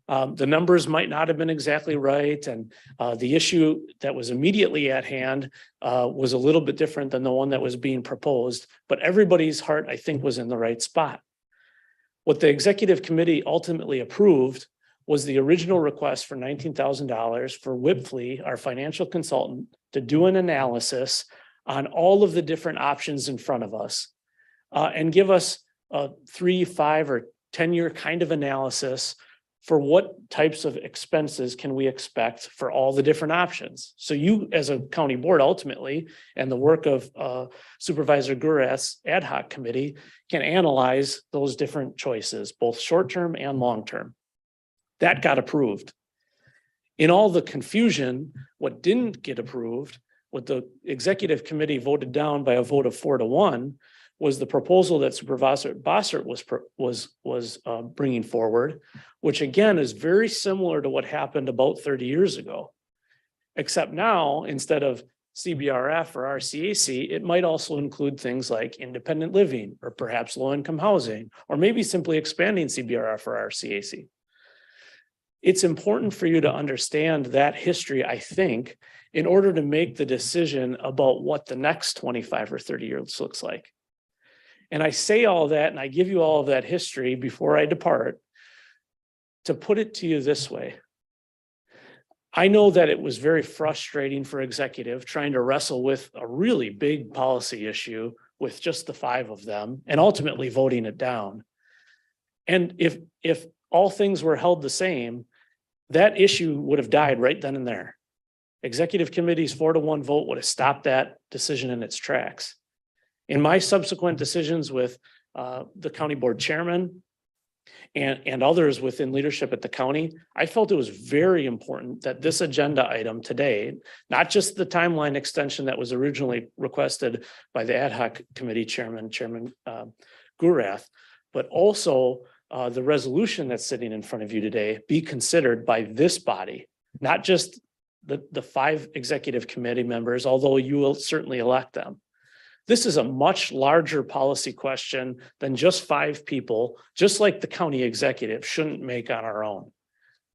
The numbers might not have been exactly right. And the issue that was immediately at hand was a little bit different than the one that was being proposed, but everybody's heart, I think, was in the right spot. What the executive committee ultimately approved was the original request for $19,000 for Wipfli, our financial consultant, to do an analysis on all of the different options in front of us and give us a 3, 5, or 10-year kind of analysis for what types of expenses can we expect for all the different options. So you, as a county board, ultimately, and the work of Supervisor Gurath's ad hoc committee, can analyze those different choices, both short-term and long-term. That got approved. In all the confusion, what didn't get approved, what the executive committee voted down by a vote of 4-1, was the proposal that Supervisor Bossert was bringing forward, which again is very similar to what happened about 30 years ago. Except now, instead of CBRF or RCAC, it might also include things like independent living or perhaps low-income housing, or maybe simply expanding CBRF or RCAC. It's important for you to understand that history, I think, in order to make the decision about what the next 25 or 30 years looks like. And I say all that and I give you all of that history before I depart to put it to you this way. I know that it was very frustrating for executive trying to wrestle with a really big policy issue with just the 5 of them and ultimately voting it down. And if all things were held the same, that issue would have died right then and there. Executive committee's 4-1 vote would have stopped that decision in its tracks. In my subsequent decisions with the county board chairman and others within leadership at the county, I felt it was very important that this agenda item today, not just the timeline extension that was originally requested by the ad hoc committee chairman, Gurath, but also the resolution that's sitting in front of you today be considered by this body, not just the 5 executive committee members, although you will certainly elect them. This is a much larger policy question than just 5 people, just like the county executive shouldn't make on our own.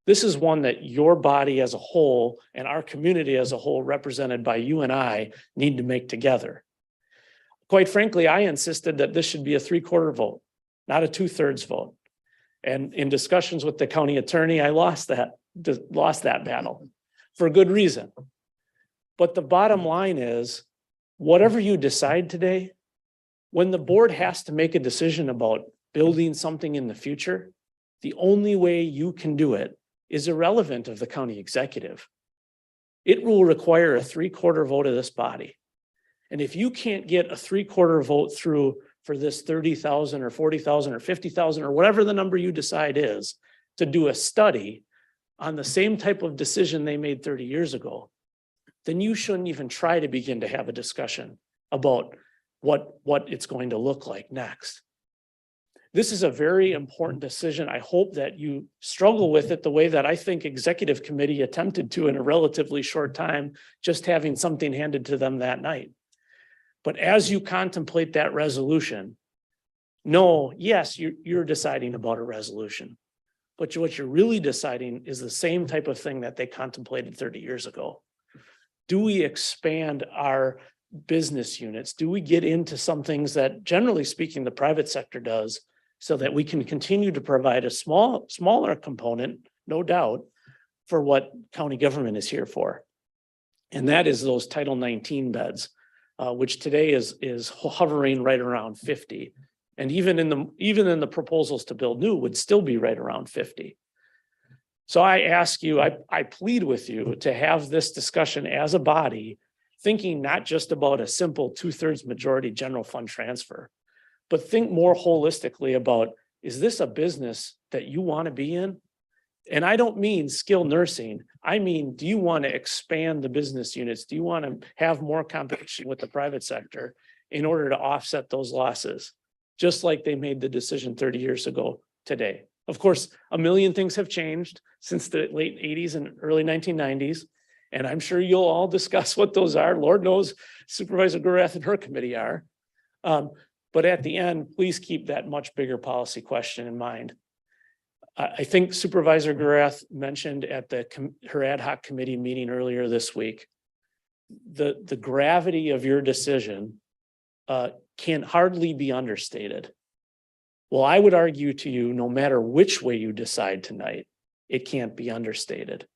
This is one that your body as a whole and our community as a whole, represented by you and I, need to make together. Quite frankly, I insisted that this should be a 3/4 vote, not a 2/3 vote. And in discussions with the county attorney, I lost that battle for good reason. But the bottom line is, whatever you decide today, when the board has to make a decision about building something in the future, the only way you can do it is irrelevant of the county executive. It will require a 3/4 vote of this body. And if you can't get a 3/4 vote through for this 30,000 or 40,000 or 50,000 or whatever the number you decide is to do a study on the same type of decision they made 30 years ago, then you shouldn't even try to begin to have a discussion about what it's going to look like next. This is a very important decision. I hope that you struggle with it the way that I think executive committee attempted to in a relatively short time, just having something handed to them that night. But as you contemplate that resolution, no, yes, you're deciding about a resolution, but what you're really deciding is the same type of thing that they contemplated 30 years ago. Do we expand our business units? Do we get into some things that, generally speaking, the private sector does, so that we can continue to provide a smaller component, no doubt, for what county government is here for? And that is those Title 19 beds, which today is hovering right around 50. And even in the proposals to build new would still be right around 50. So I ask you, I plead with you to have this discussion as a body, thinking not just about a simple 2/3 majority general fund transfer, but think more holistically about, is this a business that you want to be in? And I don't mean skilled nursing. I mean, do you want to expand the business units? Do you want to have more competition with the private sector in order to offset those losses? Just like they made the decision 30 years ago today. Of course, a million things have changed since the late 80s and early 1990s. And I'm sure you'll all discuss what those are. Lord knows Supervisor Gurath and her committee are. But at the end, please keep that much bigger policy question in mind. I think Supervisor Gurath mentioned at her ad hoc committee meeting earlier this week, the gravity of your decision can hardly be understated. Well, I would argue to you, no matter which way you decide tonight, it can't be understated.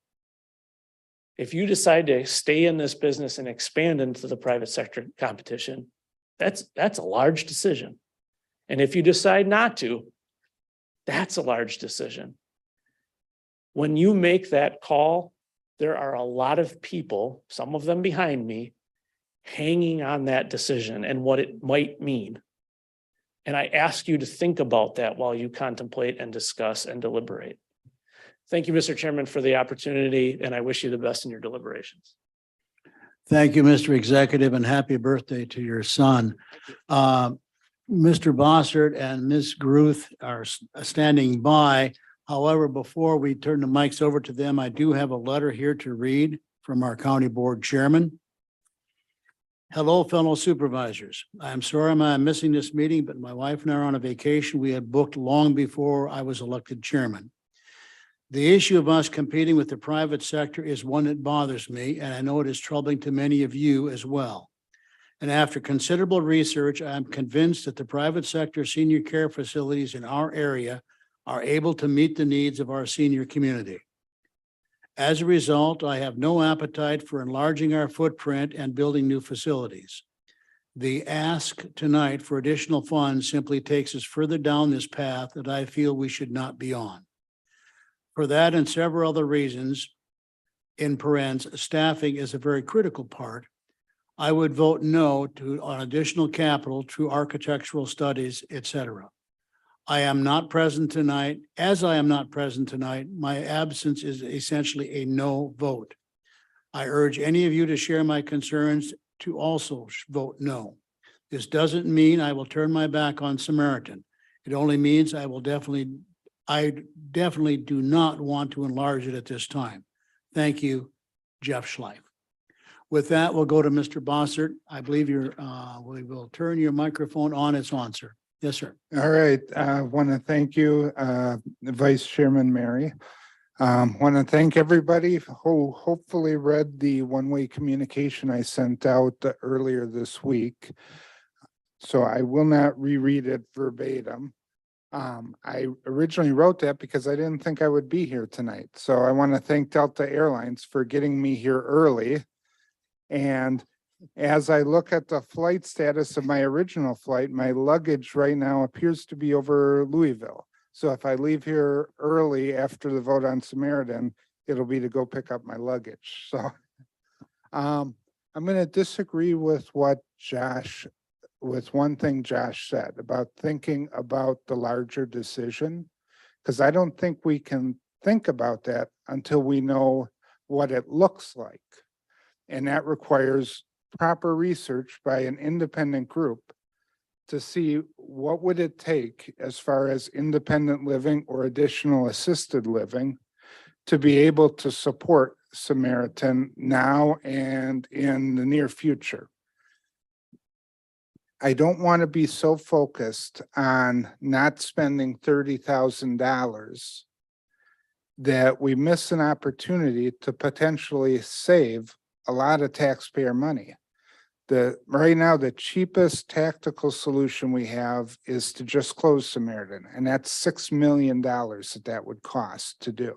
If you decide to stay in this business and expand into the private sector competition, that's a large decision. And if you decide not to, that's a large decision. When you make that call, there are a lot of people, some of them behind me, hanging on that decision and what it might mean. And I ask you to think about that while you contemplate and discuss and deliberate. Thank you, Mr. Chairman, for the opportunity, and I wish you the best in your deliberations. Thank you, Mr. Executive, and happy birthday to your son. Mr. Bossert and Ms. Gruth are standing by. However, before we turn the mics over to them, I do have a letter here to read from our county board chairman. Hello, fellow supervisors. I'm sorry I'm missing this meeting, but my wife and I are on a vacation we had booked long before I was elected chairman. The issue of us competing with the private sector is one that bothers me, and I know it is troubling to many of you as well. And after considerable research, I'm convinced that the private sector senior care facilities in our area are able to meet the needs of our senior community. As a result, I have no appetite for enlarging our footprint and building new facilities. The ask tonight for additional funds simply takes us further down this path that I feel we should not be on. For that and several other reasons, in parens, staffing is a very critical part. I would vote no on additional capital through architectural studies, et cetera. I am not present tonight. As I am not present tonight, my absence is essentially a no vote. I urge any of you to share my concerns to also vote no. This doesn't mean I will turn my back on Samaritan. It only means I definitely do not want to enlarge it at this time. Thank you, Jeff Schleif. With that, we'll go to Mr. Bossert. I believe we will turn your microphone on. It's on, sir. Yes, sir. All right, I want to thank you, Vice Chairman Mary. Want to thank everybody who hopefully read the one-way communication I sent out earlier this week. So I will not reread it verbatim. I originally wrote that because I didn't think I would be here tonight. So I want to thank Delta Airlines for getting me here early. And as I look at the flight status of my original flight, my luggage right now appears to be over Louisville. So if I leave here early after the vote on Samaritan, it'll be to go pick up my luggage. So I'm going to disagree with one thing Josh said about thinking about the larger decision, because I don't think we can think about that until we know what it looks like. And that requires proper research by an independent group to see what would it take as far as independent living or additional assisted living to be able to support Samaritan now and in the near future. I don't want to be so focused on not spending $30,000 that we miss an opportunity to potentially save a lot of taxpayer money. Right now, the cheapest tactical solution we have is to just close Samaritan, and that's $6 million that would cost to do.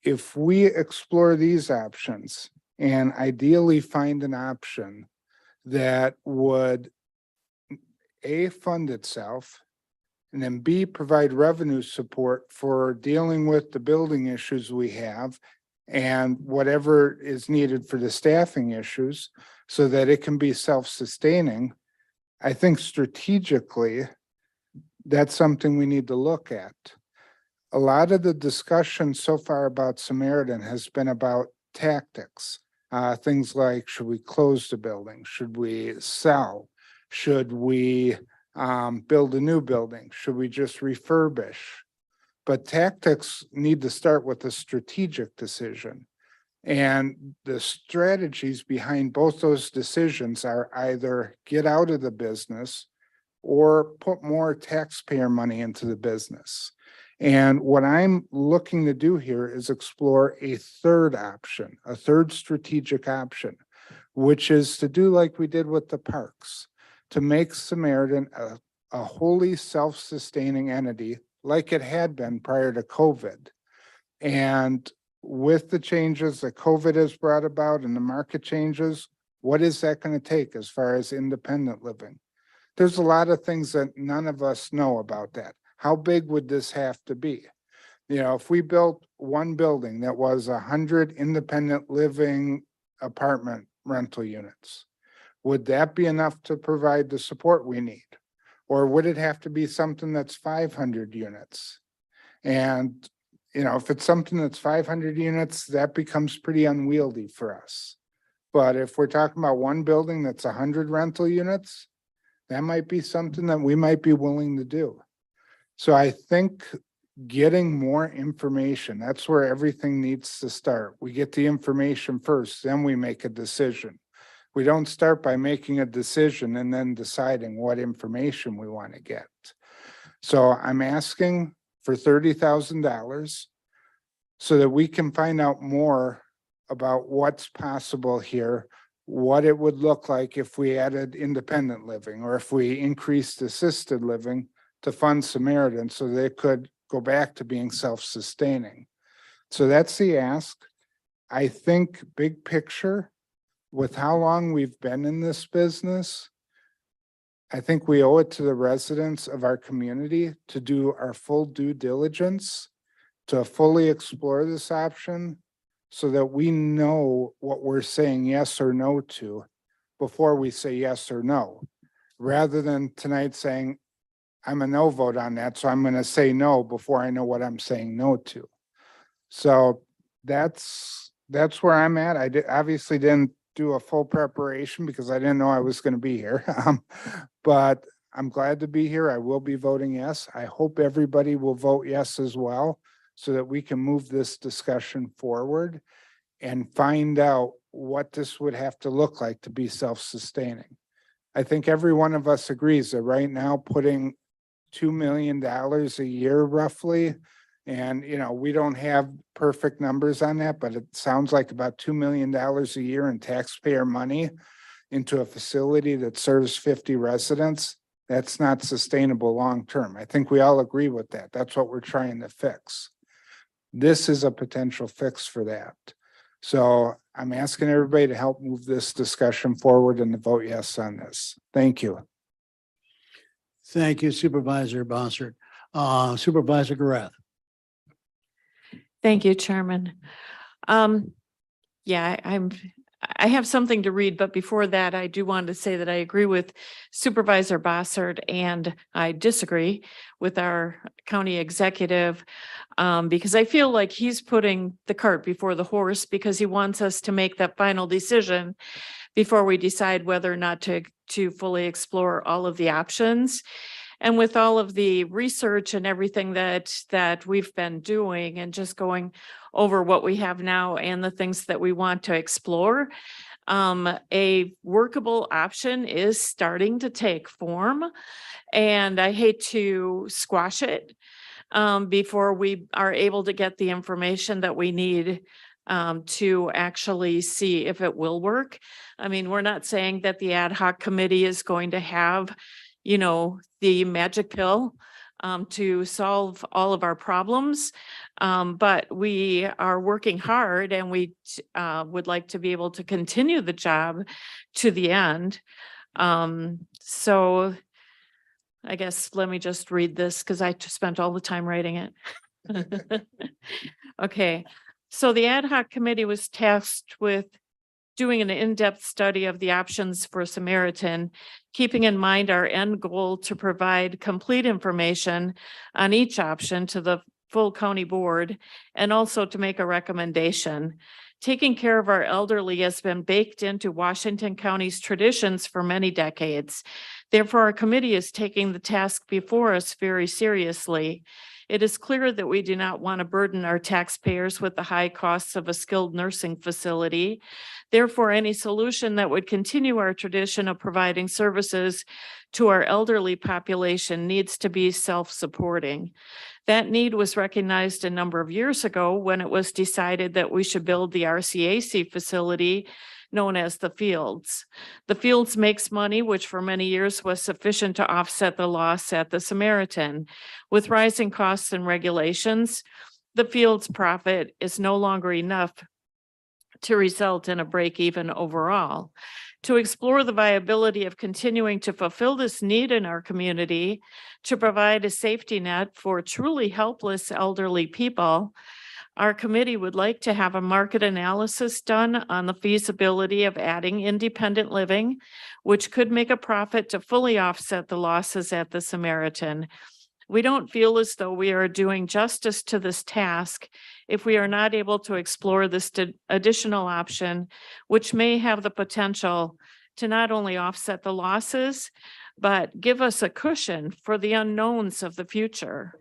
If we explore these options and ideally find an option that would A, fund itself, and then B, provide revenue support for dealing with the building issues we have and whatever is needed for the staffing issues so that it can be self-sustaining, I think strategically, that's something we need to look at. A lot of the discussion so far about Samaritan has been about tactics. Things like, should we close the building? Should we sell? Should we build a new building? Should we just refurbish? But tactics need to start with a strategic decision. And the strategies behind both those decisions are either get out of the business or put more taxpayer money into the business. And what I'm looking to do here is explore a third option, a third strategic option, which is to do like we did with the parks, to make Samaritan a wholly self-sustaining entity like it had been prior to COVID. And with the changes that COVID has brought about and the market changes, what is that going to take as far as independent living? There's a lot of things that none of us know about that. How big would this have to be? You know, if we built one building that was 100 independent living apartment rental units, would that be enough to provide the support we need? Or would it have to be something that's 500 units? And, you know, if it's something that's 500 units, that becomes pretty unwieldy for us. But if we're talking about one building that's 100 rental units, that might be something that we might be willing to do. So I think getting more information, that's where everything needs to start. We get the information first, then we make a decision. We don't start by making a decision and then deciding what information we want to get. So I'm asking for $30,000 so that we can find out more about what's possible here, what it would look like if we added independent living or if we increased assisted living to fund Samaritan so they could go back to being self-sustaining. So that's the ask. I think big picture, with how long we've been in this business, I think we owe it to the residents of our community to do our full due diligence, to fully explore this option so that we know what we're saying yes or no to before we say yes or no, rather than tonight saying, I'm a no vote on that, so I'm going to say no before I know what I'm saying no to. So that's where I'm at. I obviously didn't do a full preparation because I didn't know I was going to be here. But I'm glad to be here. I will be voting yes. I hope everybody will vote yes as well so that we can move this discussion forward and find out what this would have to look like to be self-sustaining. I think every one of us agrees that right now putting $2 million a year roughly, and we don't have perfect numbers on that, but it sounds like about $2 million a year in taxpayer money into a facility that serves 50 residents. That's not sustainable long-term. I think we all agree with that. That's what we're trying to fix. This is a potential fix for that. So I'm asking everybody to help move this discussion forward and to vote yes on this. Thank you. Thank you, Supervisor Bossert. Supervisor Garath. Thank you, Chairman. Yeah, I have something to read, but before that, I do want to say that I agree with Supervisor Bossert and I disagree with our county executive because I feel like he's putting the cart before the horse because he wants us to make that final decision before we decide whether or not to fully explore all of the options. And with all of the research and everything that we've been doing and just going over what we have now and the things that we want to explore, a workable option is starting to take form. And I hate to squash it before we are able to get the information that we need to actually see if it will work. I mean, we're not saying that the ad hoc committee is going to have the magic pill to solve all of our problems. But we are working hard and we would like to be able to continue the job to the end. So I guess let me just read this because I spent all the time writing it. Okay, so the ad hoc committee was tasked with doing an in-depth study of the options for Samaritan, keeping in mind our end goal to provide complete information on each option to the full county board and also to make a recommendation. Taking care of our elderly has been baked into Washington County's traditions for many decades. Therefore, our committee is taking the task before us very seriously. It is clear that we do not want to burden our taxpayers with the high costs of a skilled nursing facility. Therefore, any solution that would continue our tradition of providing services to our elderly population needs to be self-supporting. That need was recognized a number of years ago when it was decided that we should build the RCAC facility known as the Fields. The Fields makes money, which for many years was sufficient to offset the loss at the Samaritan. With rising costs and regulations, the Fields profit is no longer enough to result in a break even overall. To explore the viability of continuing to fulfill this need in our community, to provide a safety net for truly helpless elderly people, our committee would like to have a market analysis done on the feasibility of adding independent living, which could make a profit to fully offset the losses at the Samaritan. We don't feel as though we are doing justice to this task if we are not able to explore this additional option, which may have the potential to not only offset the losses, but give us a cushion for the unknowns of the future.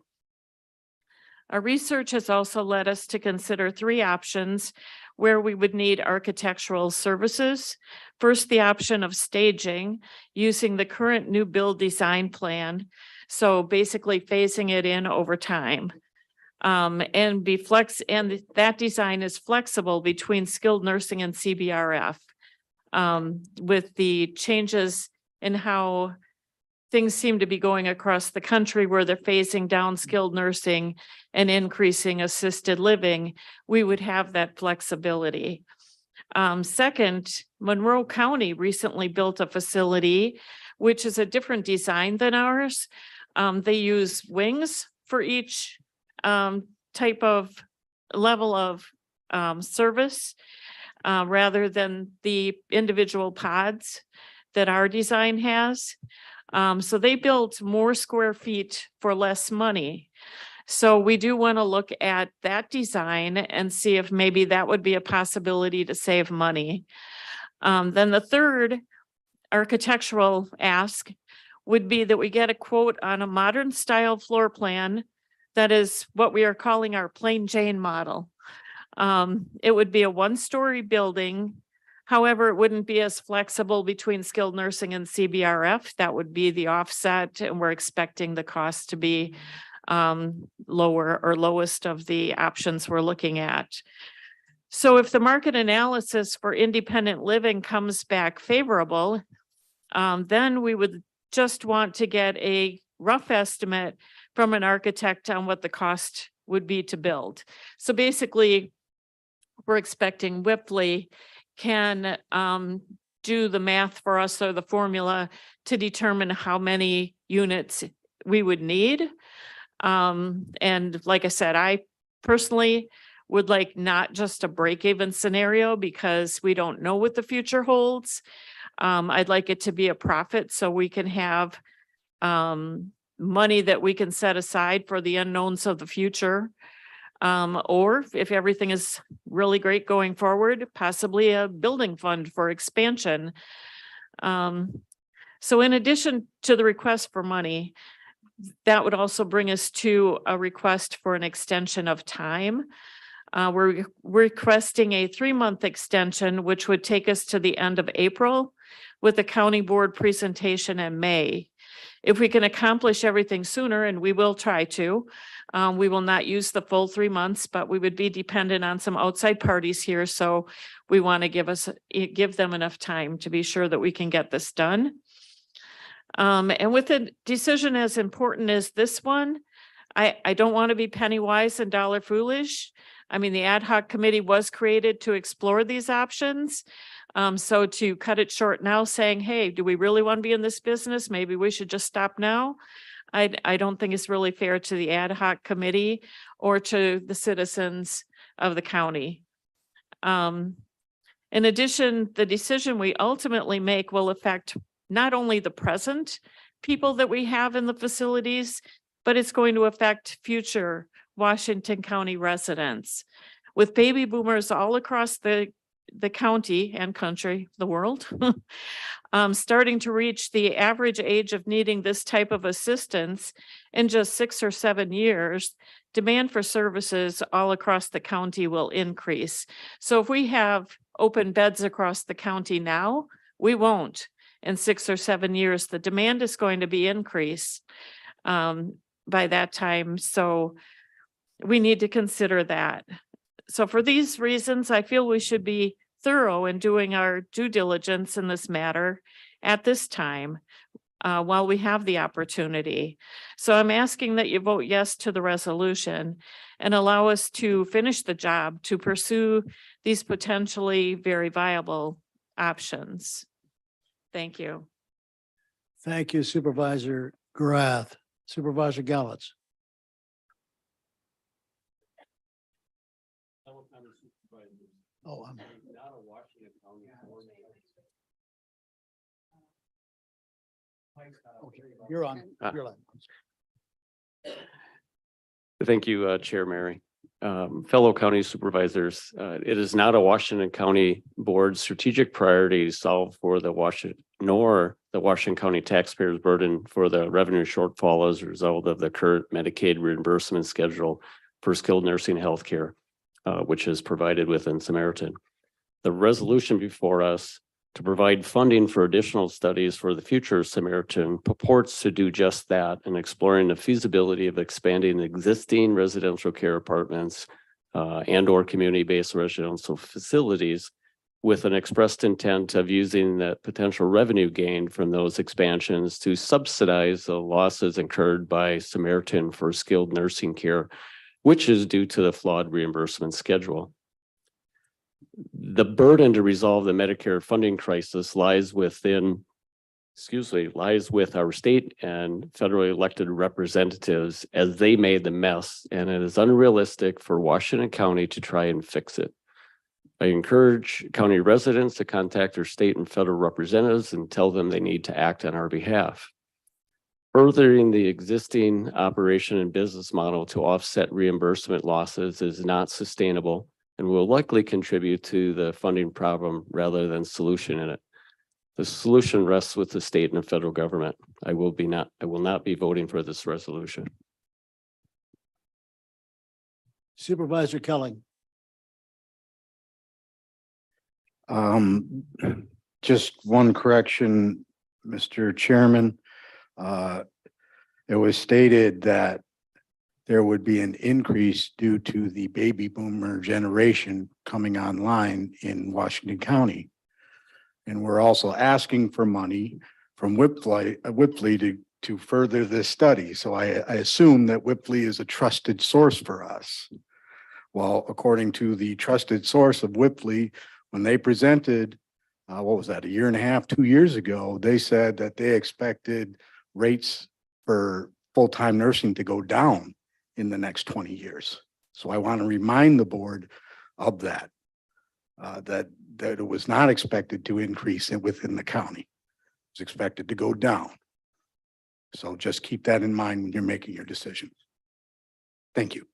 Our research has also led us to consider three options where we would need architectural services. First, the option of staging using the current new build design plan. So basically phasing it in over time. And that design is flexible between skilled nursing and CBRF. With the changes in how things seem to be going across the country where they're phasing down skilled nursing and increasing assisted living, we would have that flexibility. Second, Monroe County recently built a facility, which is a different design than ours. They use wings for each type of level of service rather than the individual pods that our design has. So they built more square feet for less money. So we do want to look at that design and see if maybe that would be a possibility to save money. Then the third architectural ask would be that we get a quote on a modern style floor plan. That is what we are calling our plain Jane model. It would be a one-story building. However, it wouldn't be as flexible between skilled nursing and CBRF. That would be the offset, and we're expecting the cost to be lower or lowest of the options we're looking at. So if the market analysis for independent living comes back favorable, then we would just want to get a rough estimate from an architect on what the cost would be to build. So basically, we're expecting Whipley can do the math for us or the formula to determine how many units we would need. And like I said, I personally would like not just a break-even scenario because we don't know what the future holds. I'd like it to be a profit so we can have money that we can set aside for the unknowns of the future. Or if everything is really great going forward, possibly a building fund for expansion. So in addition to the request for money, that would also bring us to a request for an extension of time. We're requesting a 3-month extension, which would take us to the end of April with the county board presentation in May. If we can accomplish everything sooner, and we will try to, we will not use the full 3 months, but we would be dependent on some outside parties here. So we want to give them enough time to be sure that we can get this done. And with a decision as important as this one, I don't want to be penny wise and dollar foolish. I mean, the ad hoc committee was created to explore these options. So to cut it short now saying, hey, do we really want to be in this business? Maybe we should just stop now. I don't think it's really fair to the ad hoc committee or to the citizens of the county. In addition, the decision we ultimately make will affect not only the present people that we have in the facilities, but it's going to affect future Washington County residents. With baby boomers all across the county and country, the world, starting to reach the average age of needing this type of assistance in just 6 or 7 years, demand for services all across the county will increase. So if we have open beds across the county now, we won't. In 6 or 7 years, the demand is going to be increased by that time. So we need to consider that. So for these reasons, I feel we should be thorough in doing our due diligence in this matter at this time while we have the opportunity. So I'm asking that you vote yes to the resolution and allow us to finish the job to pursue these potentially very viable options. Thank you. Thank you, Supervisor Grath. Supervisor Gallitz. Oh, I'm. Okay, you're on. You're live. Thank you, Chair Mary. Fellow county supervisors, it is not a Washington County Board strategic priority to solve for the Washington County taxpayers' burden for the revenue shortfall as a result of the current Medicaid reimbursement schedule for skilled nursing healthcare. which is provided within Samaritan. The resolution before us to provide funding for additional studies for the future of Samaritan purports to do just that in exploring the feasibility of expanding existing residential care apartments and or community-based residential facilities with an expressed intent of using the potential revenue gained from those expansions to subsidize the losses incurred by Samaritan for skilled nursing care, which is due to the flawed reimbursement schedule. The burden to resolve the Medicare funding crisis lies with our state and federally elected representatives as they made the mess, and it is unrealistic for Washington County to try and fix it. I encourage county residents to contact their state and federal representatives and tell them they need to act on our behalf. Furthering the existing operation and business model to offset reimbursement losses is not sustainable and will likely contribute to the funding problem rather than solution in it. The solution rests with the state and the federal government. I will not be voting for this resolution. Supervisor Kelly. Just one correction, Mr. Chairman. It was stated that there would be an increase due to the baby boomer generation coming online in Washington County. And we're also asking for money from Whipley to further this study. So I assume that Whipley is a trusted source for us. Well, according to the trusted source of Whipley, when they presented, what was that, a year and a half, 2 years ago, they said that they expected rates for full-time nursing to go down in the next 20 years. So I want to remind the board of that, that it was not expected to increase within the county. It was expected to go down. So just keep that in mind when you're making your decision. Thank you.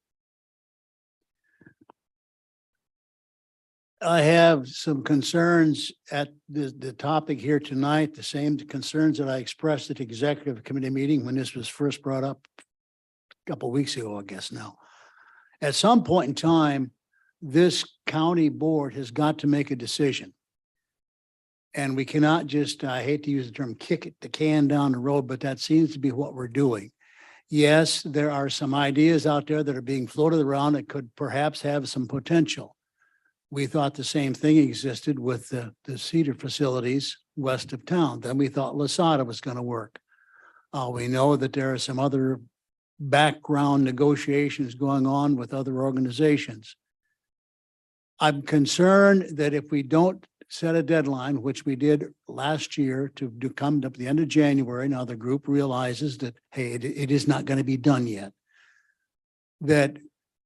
I have some concerns at the topic here tonight, the same concerns that I expressed at the executive committee meeting when this was first brought up a couple of weeks ago, I guess now. At some point in time, this county board has got to make a decision. And we cannot just, I hate to use the term, kick the can down the road, but that seems to be what we're doing. Yes, there are some ideas out there that are being floated around that could perhaps have some potential. We thought the same thing existed with the Cedar facilities west of town. Then we thought Lasada was going to work. We know that there are some other background negotiations going on with other organizations. I'm concerned that if we don't set a deadline, which we did last year to come to the end of January, now the group realizes that, hey, it is not going to be done yet, that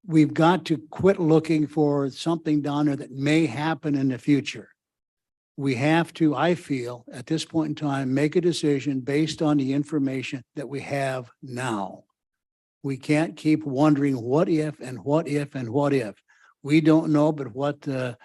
we've got to quit looking for something down there that may happen in the future. We have to, I feel, at this point in time, make a decision based on the information that we have now. We can't keep wondering what if and what if and what if. We don't know, but what the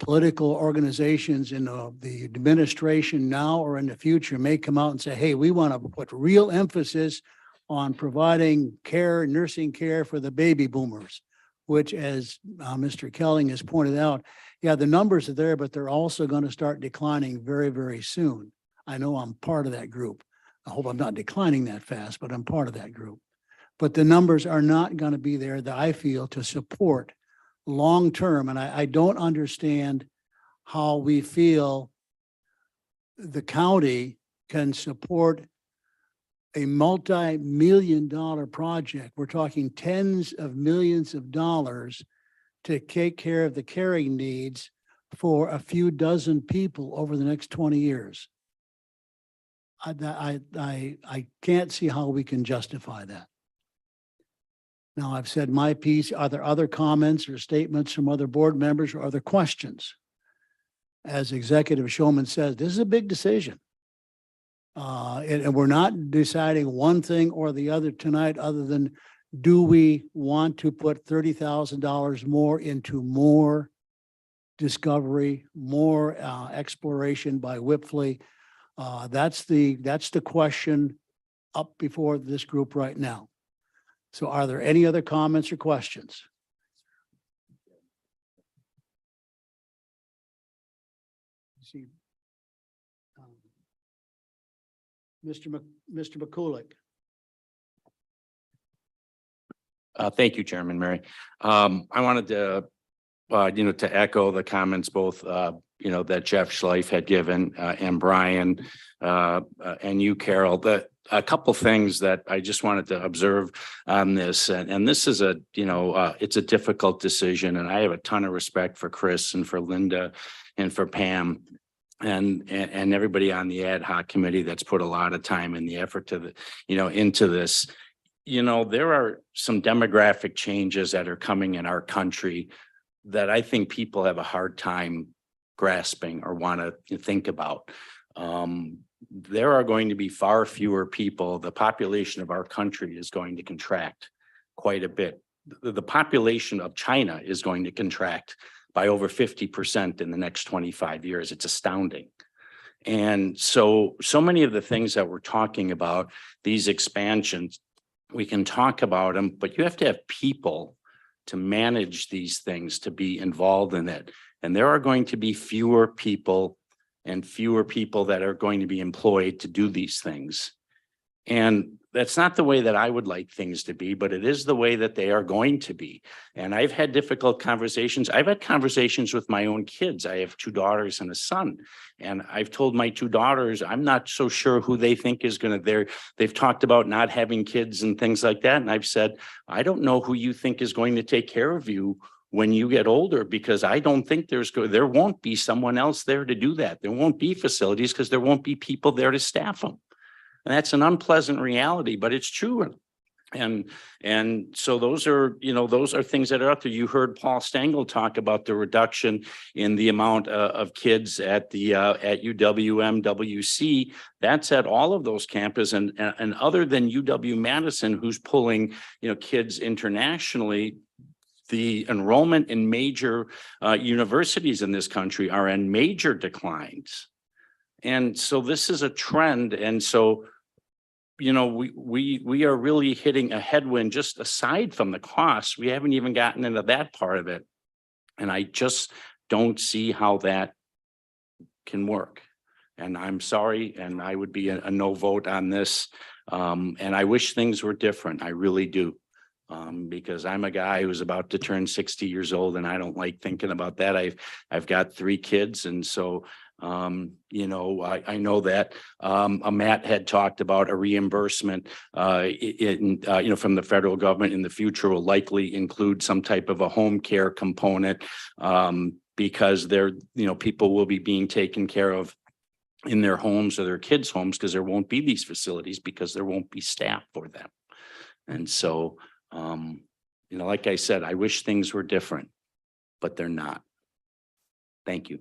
political organizations in the administration now or in the future may come out and say, hey, we want to put real emphasis on providing care, nursing care for the baby boomers, which as Mr. Kelling has pointed out, yeah, the numbers are there, but they're also going to start declining very, very soon. I know I'm part of that group. I hope I'm not declining that fast, but I'm part of that group. But the numbers are not going to be there that I feel to support long-term. And I don't understand how we feel the county can support a multi-million-dollar project. We're talking tens of millions of dollars to take care of the caring needs for a few dozen people over the next 20 years. I can't see how we can justify that. Now, I've said my piece. Are there other comments or statements from other board members or other questions? As Executive Showman says, this is a big decision. And we're not deciding one thing or the other tonight, other than do we want to put $30,000 more into more discovery, more exploration by Whipley? That's the question up before this group right now. So are there any other comments or questions? see. Mr. McCulloch. Thank you, Chairman Mary. I wanted to, to echo the comments both, that Jeff Schleif had given, and Brian, and you, Carol, a couple things that I just wanted to observe on this, and this is it's a difficult decision, and I have a ton of respect for Chris and for Linda and for Pam and everybody on the ad hoc committee that's put a lot of time and the effort to into this. There are some demographic changes that are coming in our country that I think people have a hard time grasping or want to think about. There are going to be far fewer people. The population of our country is going to contract quite a bit. The population of China is going to contract by over 50% in the next 25 years. It's astounding. And so many of the things that we're talking about, these expansions, we can talk about them, but you have to have people to manage these things, to be involved in it. And there are going to be fewer people that are going to be employed to do these things. And that's not the way that I would like things to be, but it is the way that they are going to be. And I've had difficult conversations. I've had conversations with my own kids. I have 2 daughters and a son. And I've told my 2 daughters, I'm not so sure who they think is going to, they've talked about not having kids and things like that. And I've said, I don't know who you think is going to take care of you when you get older, because I don't think there won't be someone else there to do that. There won't be facilities because there won't be people there to staff them. And that's an unpleasant reality, but it's true. And so those are things that are out there. You heard Paul Stengel talk about the reduction in the amount of kids at UW-MWC. That's at all of those campuses, and other than UW-Madison, who's pulling kids internationally, the enrollment in major universities in this country are in major declines. And so this is a trend. And so we are really hitting a headwind just aside from the costs. We haven't even gotten into that part of it. And I just don't see how that can work. And I'm sorry, and I would be a no vote on this. And I wish things were different. I really do. Because I'm a guy who's about to turn 60 years old, and I don't like thinking about that. I've got 3 kids. And so I know that Matt had talked about a reimbursement from the federal government in the future will likely include some type of a home care component, because people will be being taken care of in their homes or their kids' homes, because there won't be these facilities, because there won't be staff for them. And so like I said, I wish things were different, but they're not. Thank you.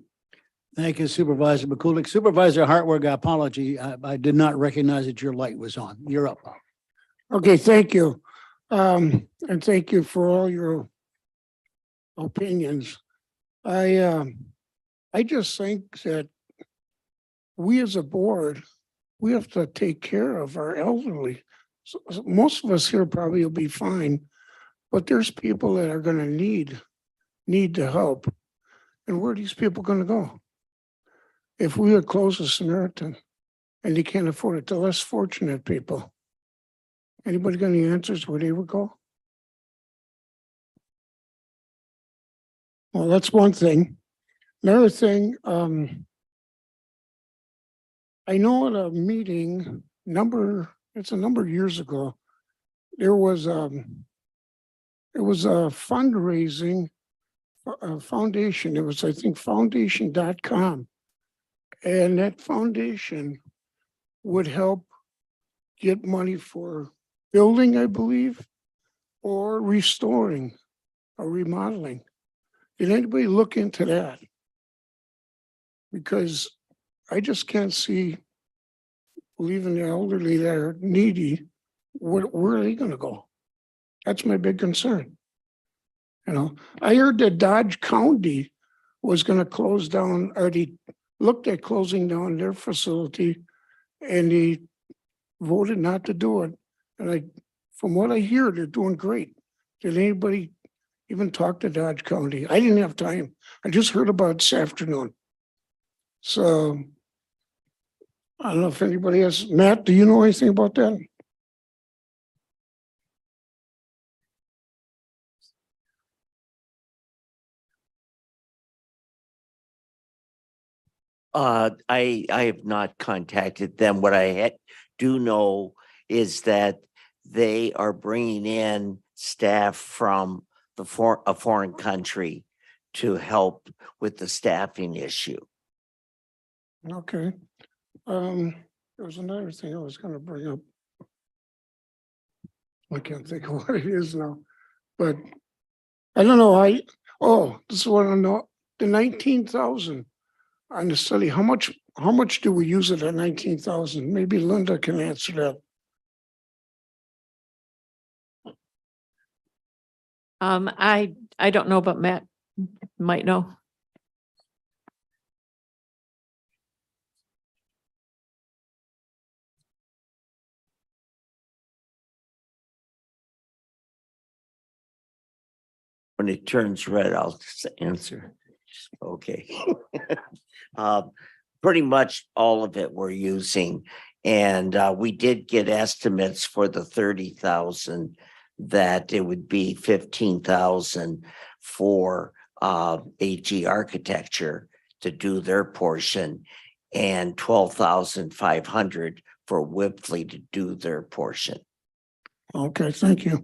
Thank you, Supervisor McCulloch. Supervisor Hartwig, apology. I did not recognize that your light was on. You're up. Okay, thank you. And thank you for all your opinions. I just think that we as a board, we have to take care of our elderly. So most of us here probably will be fine, but there's people that are going to need the help. And where are these people going to go? If we would close a Samaritan and they can't afford it, the less fortunate people, anybody got any answers where they would go? Well, that's one thing. Another thing, I know at a meeting it's a number of years ago, there was a fundraising foundation. It was, I think, foundation.com. And that foundation would help get money for building, I believe, or restoring or remodeling. Did anybody look into that? Because I just can't see leaving the elderly that are needy. Where are they going to go? That's my big concern. I heard that Dodge County was going to close down, or they looked at closing down their facility, and they voted not to do it. And from what I hear, they're doing great. Did anybody even talk to Dodge County? I didn't have time. I just heard about it this afternoon. So I don't know if anybody else, Matt, do you know anything about that? I have not contacted them. What do know is that they are bringing in staff from a foreign country to help with the staffing issue. Okay. There was another thing I was gonna bring up. I can't think of what it is now, but I don't know, this is what I know, the 19,000 on the study, how much do we use it at 19,000? Maybe Linda can answer that. I don't know, but Matt might know. When it turns red, I'll just answer. Okay. Pretty much all of it we're using. And we did get estimates for the 30,000 that it would be 15,000 for AG Architecture to do their portion and 12,500 for Whipley to do their portion. Okay, thank you.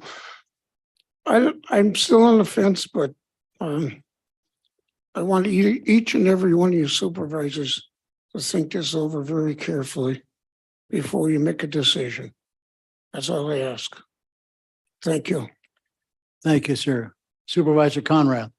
I'm still on the fence, but I want each and every one of you supervisors to think this over very carefully before you make a decision. That's all I ask. Thank you. Thank you, sir. Supervisor Conrad.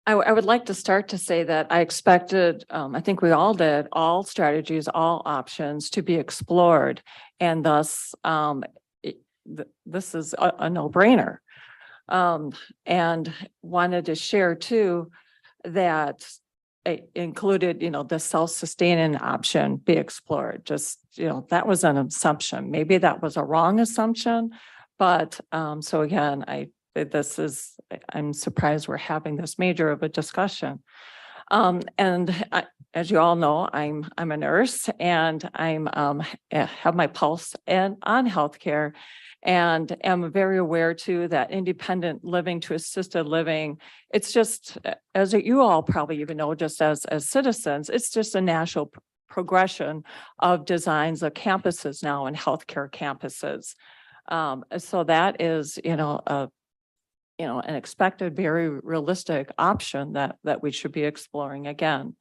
I would like to start to say that I expected, I think we all did, all strategies, all options to be explored. And thus, this is a no-brainer. And wanted to share too, that it included, the self-sustaining option be explored. Just, that was an assumption. Maybe that was a wrong assumption. But so again, I'm surprised we're having this major of a discussion. As you all know, I'm a nurse and have my pulse on healthcare, and am very aware too that independent living to assisted living, it's just, as you all probably even know, just as citizens, it's just a natural progression of designs of campuses now and healthcare campuses. So that is, an expected, very realistic option that we should be exploring again.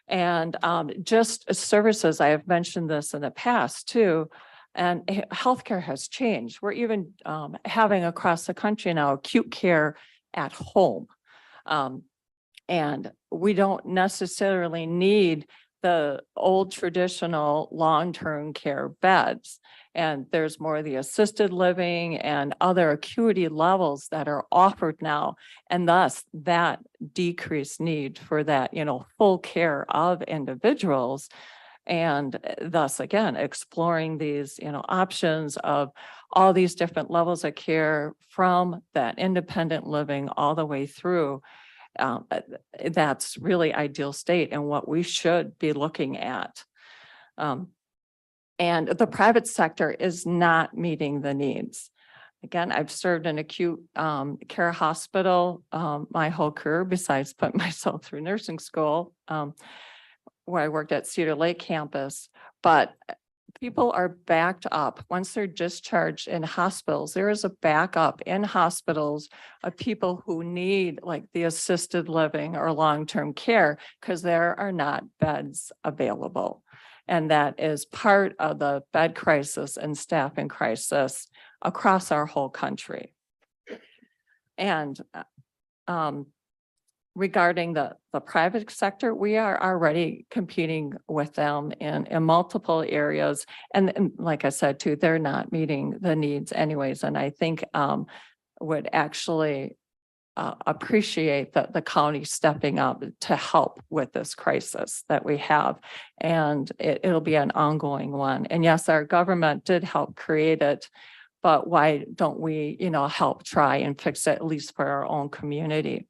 And just services, I have mentioned this in the past too, and healthcare has changed. We're even having across the country now acute care at home. And we don't necessarily need the old traditional long-term care beds. And there's more of the assisted living and other acuity levels that are offered now. And thus that decreased need for that, full care of individuals. And thus, again, exploring these, options of all these different levels of care from that independent living all the way through. That's really ideal state and what we should be looking at. And the private sector is not meeting the needs. Again, I've served in acute care hospital my whole career, besides putting myself through nursing school, where I worked at Cedar Lake campus. But people are backed up once they're discharged in hospitals. There is a backup in hospitals of people who need like the assisted living or long-term care because there are not beds available. And that is part of the bed crisis and staffing crisis across our whole country. And regarding the private sector, we are already competing with them in multiple areas. And like I said, too, they're not meeting the needs anyways. And I think would actually appreciate the county stepping up to help with this crisis that we have. And it'll be an ongoing one. And yes, our government did help create it but why don't we, help try and fix it at least for our own community?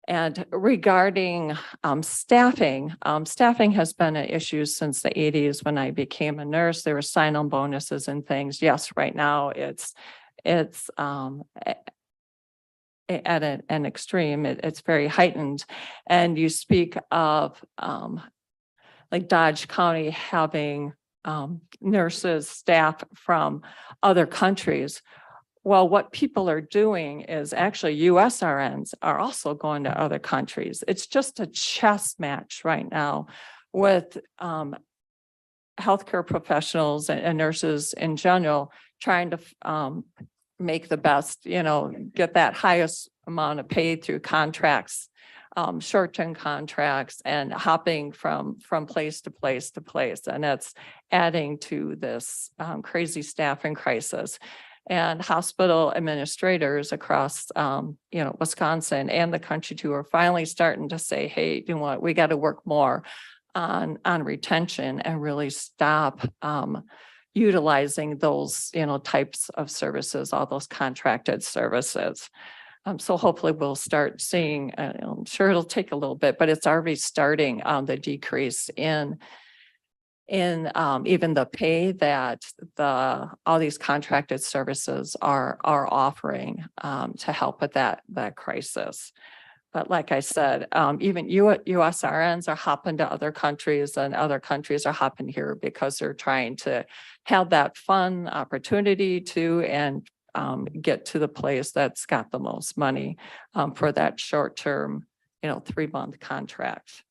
And regarding staffing, staffing has been an issue since the 80s when I became a nurse. There were sign-on bonuses and things. Yes, right now it's at an extreme. It's very heightened. And you speak of like Dodge County having nurses, staff from other countries. Well, what people are doing is actually USRNs are also going to other countries. It's just a chess match right now with healthcare professionals and nurses in general trying to make the best, get that highest amount of pay through contracts, short-term contracts, and hopping from place to place to place. And that's adding to this crazy staffing crisis. And hospital administrators across, Wisconsin and the country too are finally starting to say, hey, you know what, we got to work more on retention and really stop utilizing those, types of services, all those contracted services. So hopefully we'll start seeing, I'm sure it'll take a little bit, but it's already starting the decrease in even the pay that all these contracted services are offering to help with that crisis. But like I said, even USRNs are hopping to other countries, and other countries are hopping here because they're trying to have that fun opportunity to and get to the place that's got the most money for that short-term, 3-month contract.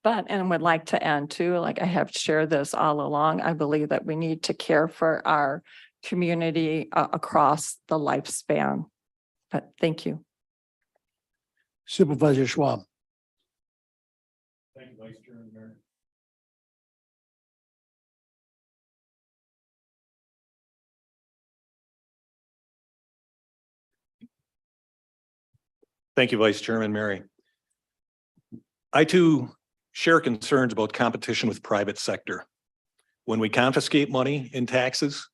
And would like to end too, like I have shared this all along, I believe that we need to care for our community across the lifespan. But thank you. Supervisor Schwab. Thank you, Vice Chairman Mayor. Thank you, Vice Chairman Mary. I too share concerns about competition with private sector. When we confiscate money in taxes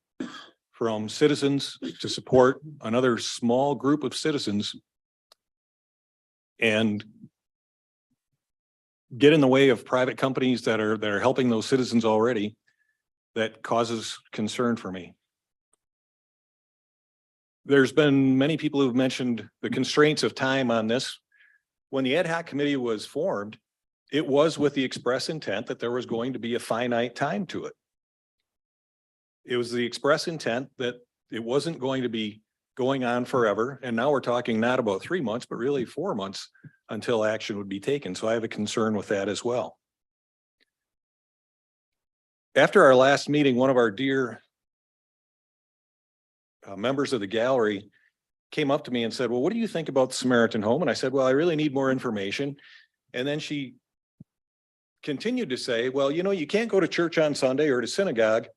from citizens to support another small group of citizens and get in the way of private companies that are helping those citizens already, that causes concern for me. There's been many people who've mentioned the constraints of time on this. When the ad hoc committee was formed, it was with the express intent that there was going to be a finite time to it. It was the express intent that it wasn't going to be going on forever. And now we're talking not about 3 months, but really 4 months until action would be taken. So I have a concern with that as well. After our last meeting, one of our dear members of the gallery came up to me and said, well, what do you think about the Samaritan Home? And I said, well, I really need more information. And then she continued to say, well, you can't go to church on Sunday or to synagogue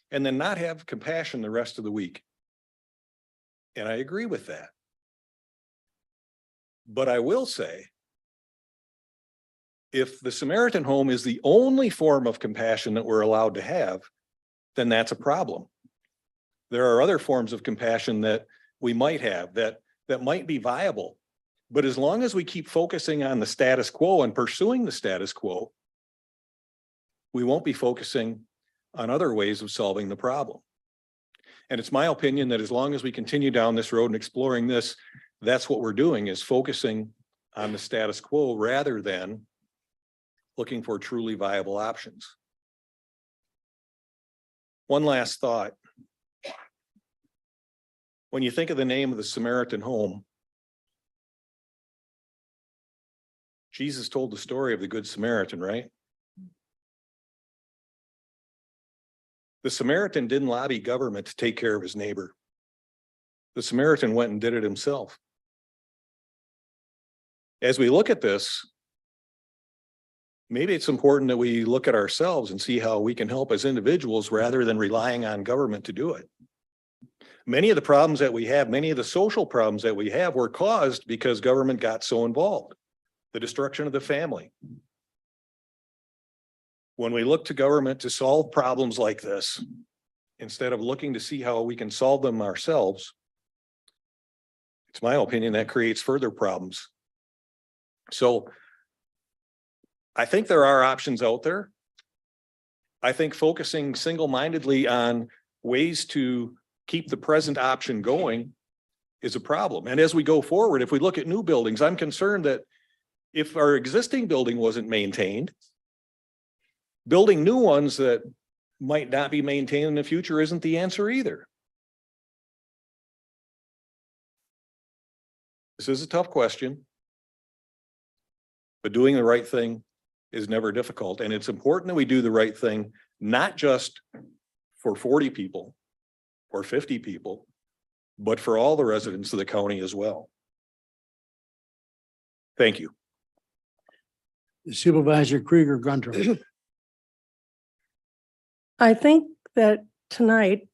and then not have compassion the rest of the week. And I agree with that. But I will say, if the Samaritan Home is the only form of compassion that we're allowed to have, then that's a problem. There are other forms of compassion that we might have that might be viable. But as long as we keep focusing on the status quo and pursuing the status quo, we won't be focusing on other ways of solving the problem. And it's my opinion that as long as we continue down this road and exploring this, that's what we're doing, is focusing on the status quo rather than looking for truly viable options. One last thought. When you think of the name of the Samaritan Home, Jesus told the story of the Good Samaritan, right? The Samaritan didn't lobby government to take care of his neighbor. The Samaritan went and did it himself. As we look at this, maybe it's important that we look at ourselves and see how we can help as individuals rather than relying on government to do it. Many of the problems that we have, many of the social problems that we have were caused because government got so involved. The destruction of the family. When we look to government to solve problems like this, instead of looking to see how we can solve them ourselves, it's my opinion that creates further problems. So I think there are options out there. I think focusing single-mindedly on ways to keep the present option going is a problem. And as we go forward, if we look at new buildings, I'm concerned that if our existing building wasn't maintained, building new ones that might not be maintained in the future isn't the answer either. This is a tough question, but doing the right thing is never difficult. And it's important that we do the right thing, not just for 40 people or 50 people, but for all the residents of the county as well. Thank you. Supervisor Krieger Gunter. I think that tonight,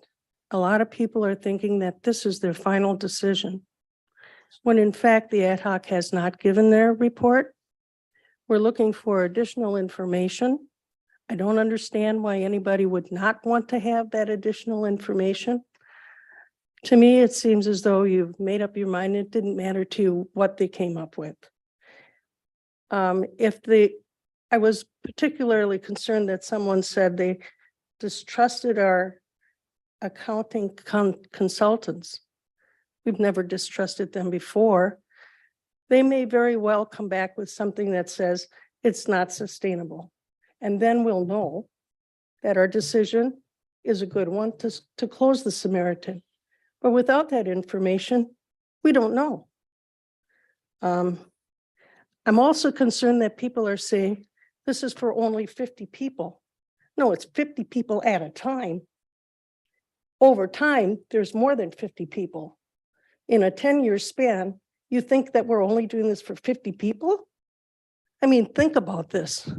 a lot of people are thinking that this is their final decision, when in fact, the ad hoc has not given their report. We're looking for additional information. I don't understand why anybody would not want to have that additional information. To me, it seems as though you've made up your mind. It didn't matter to you what they came up with. I was particularly concerned that someone said they distrusted our accounting consultants. We've never distrusted them before. They may very well come back with something that says it's not sustainable. And then we'll know that our decision is a good one to close the Samaritan. But without that information, we don't know. I'm also concerned that people are saying this is for only 50 people. No, it's 50 people at a time. Over time, there's more than 50 people. In a 10-year span, you think that we're only doing this for 50 people? I mean, think about this.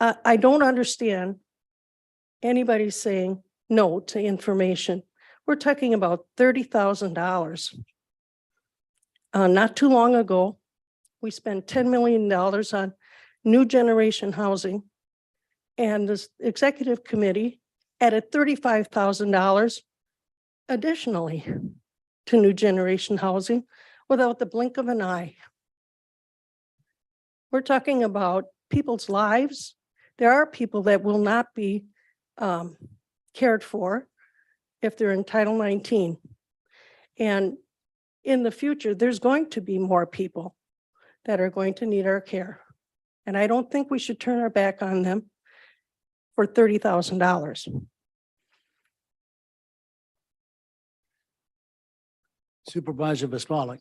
I don't understand anybody saying no to information. We're talking about $30,000. Not too long ago, we spent $10 million on new generation housing. And the executive committee added $35,000 additionally to new generation housing without the blink of an eye. We're talking about people's lives. There are people that will not be cared for if they're in Title 19. And in the future, there's going to be more people that are going to need our care. And I don't think we should turn our back on them for $30,000. Supervisor Vismalik.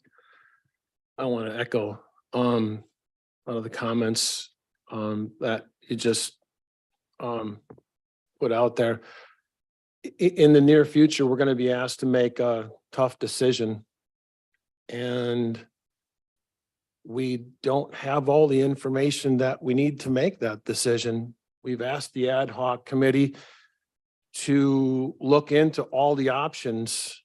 I want to echo one of the comments that you just put out there. In the near future, we're going to be asked to make a tough decision. And we don't have all the information that we need to make that decision. We've asked the ad hoc committee to look into all the options.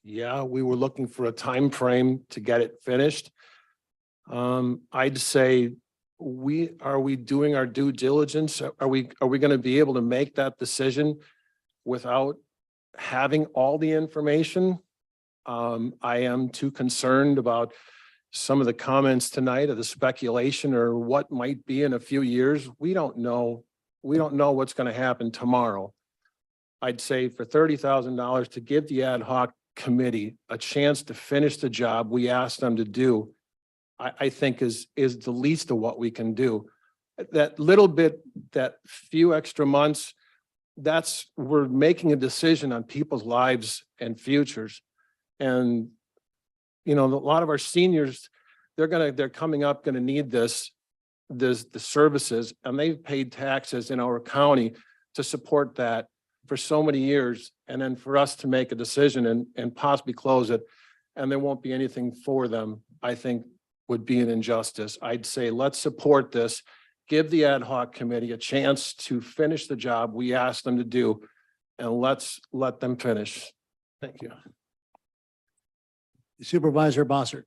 Yeah, we were looking for a time frame to get it finished. I'd say are we doing our due diligence? Are we going to be able to make that decision without having all the information? I am too concerned about some of the comments tonight of the speculation or what might be in a few years. We don't know. We don't know what's going to happen tomorrow. I'd say for $30,000 to give the ad hoc committee a chance to finish the job we asked them to do, I think is the least of what we can do. That little bit, that few extra months, we're making a decision on people's lives and futures. And you know, a lot of our seniors, they're coming up, going to need the services, and they've paid taxes in our county to support that for so many years. And then for us to make a decision and possibly close it, and there won't be anything for them, I think would be an injustice. I'd say, let's support this, give the ad hoc committee a chance to finish the job we asked them to do, and let's let them finish. Thank you. Supervisor Bossert.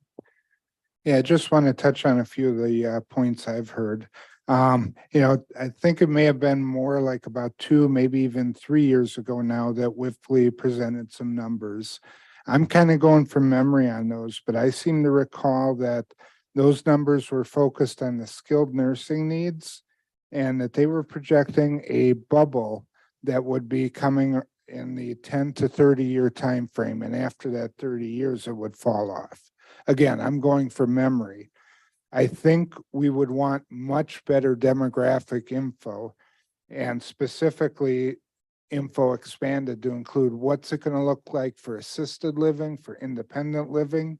Yeah, I just want to touch on a few of the points I've heard. I think it may have been more like about 2, maybe even 3 years ago now that Whiffley presented some numbers. I'm kind of going from memory on those, but I seem to recall that those numbers were focused on the skilled nursing needs and that they were projecting a bubble that would be coming in the 10 to 30-year time frame, and after that 30 years, it would fall off. Again, I'm going from memory. I think we would want much better demographic info, and specifically info expanded to include what's it going to look like for assisted living, for independent living.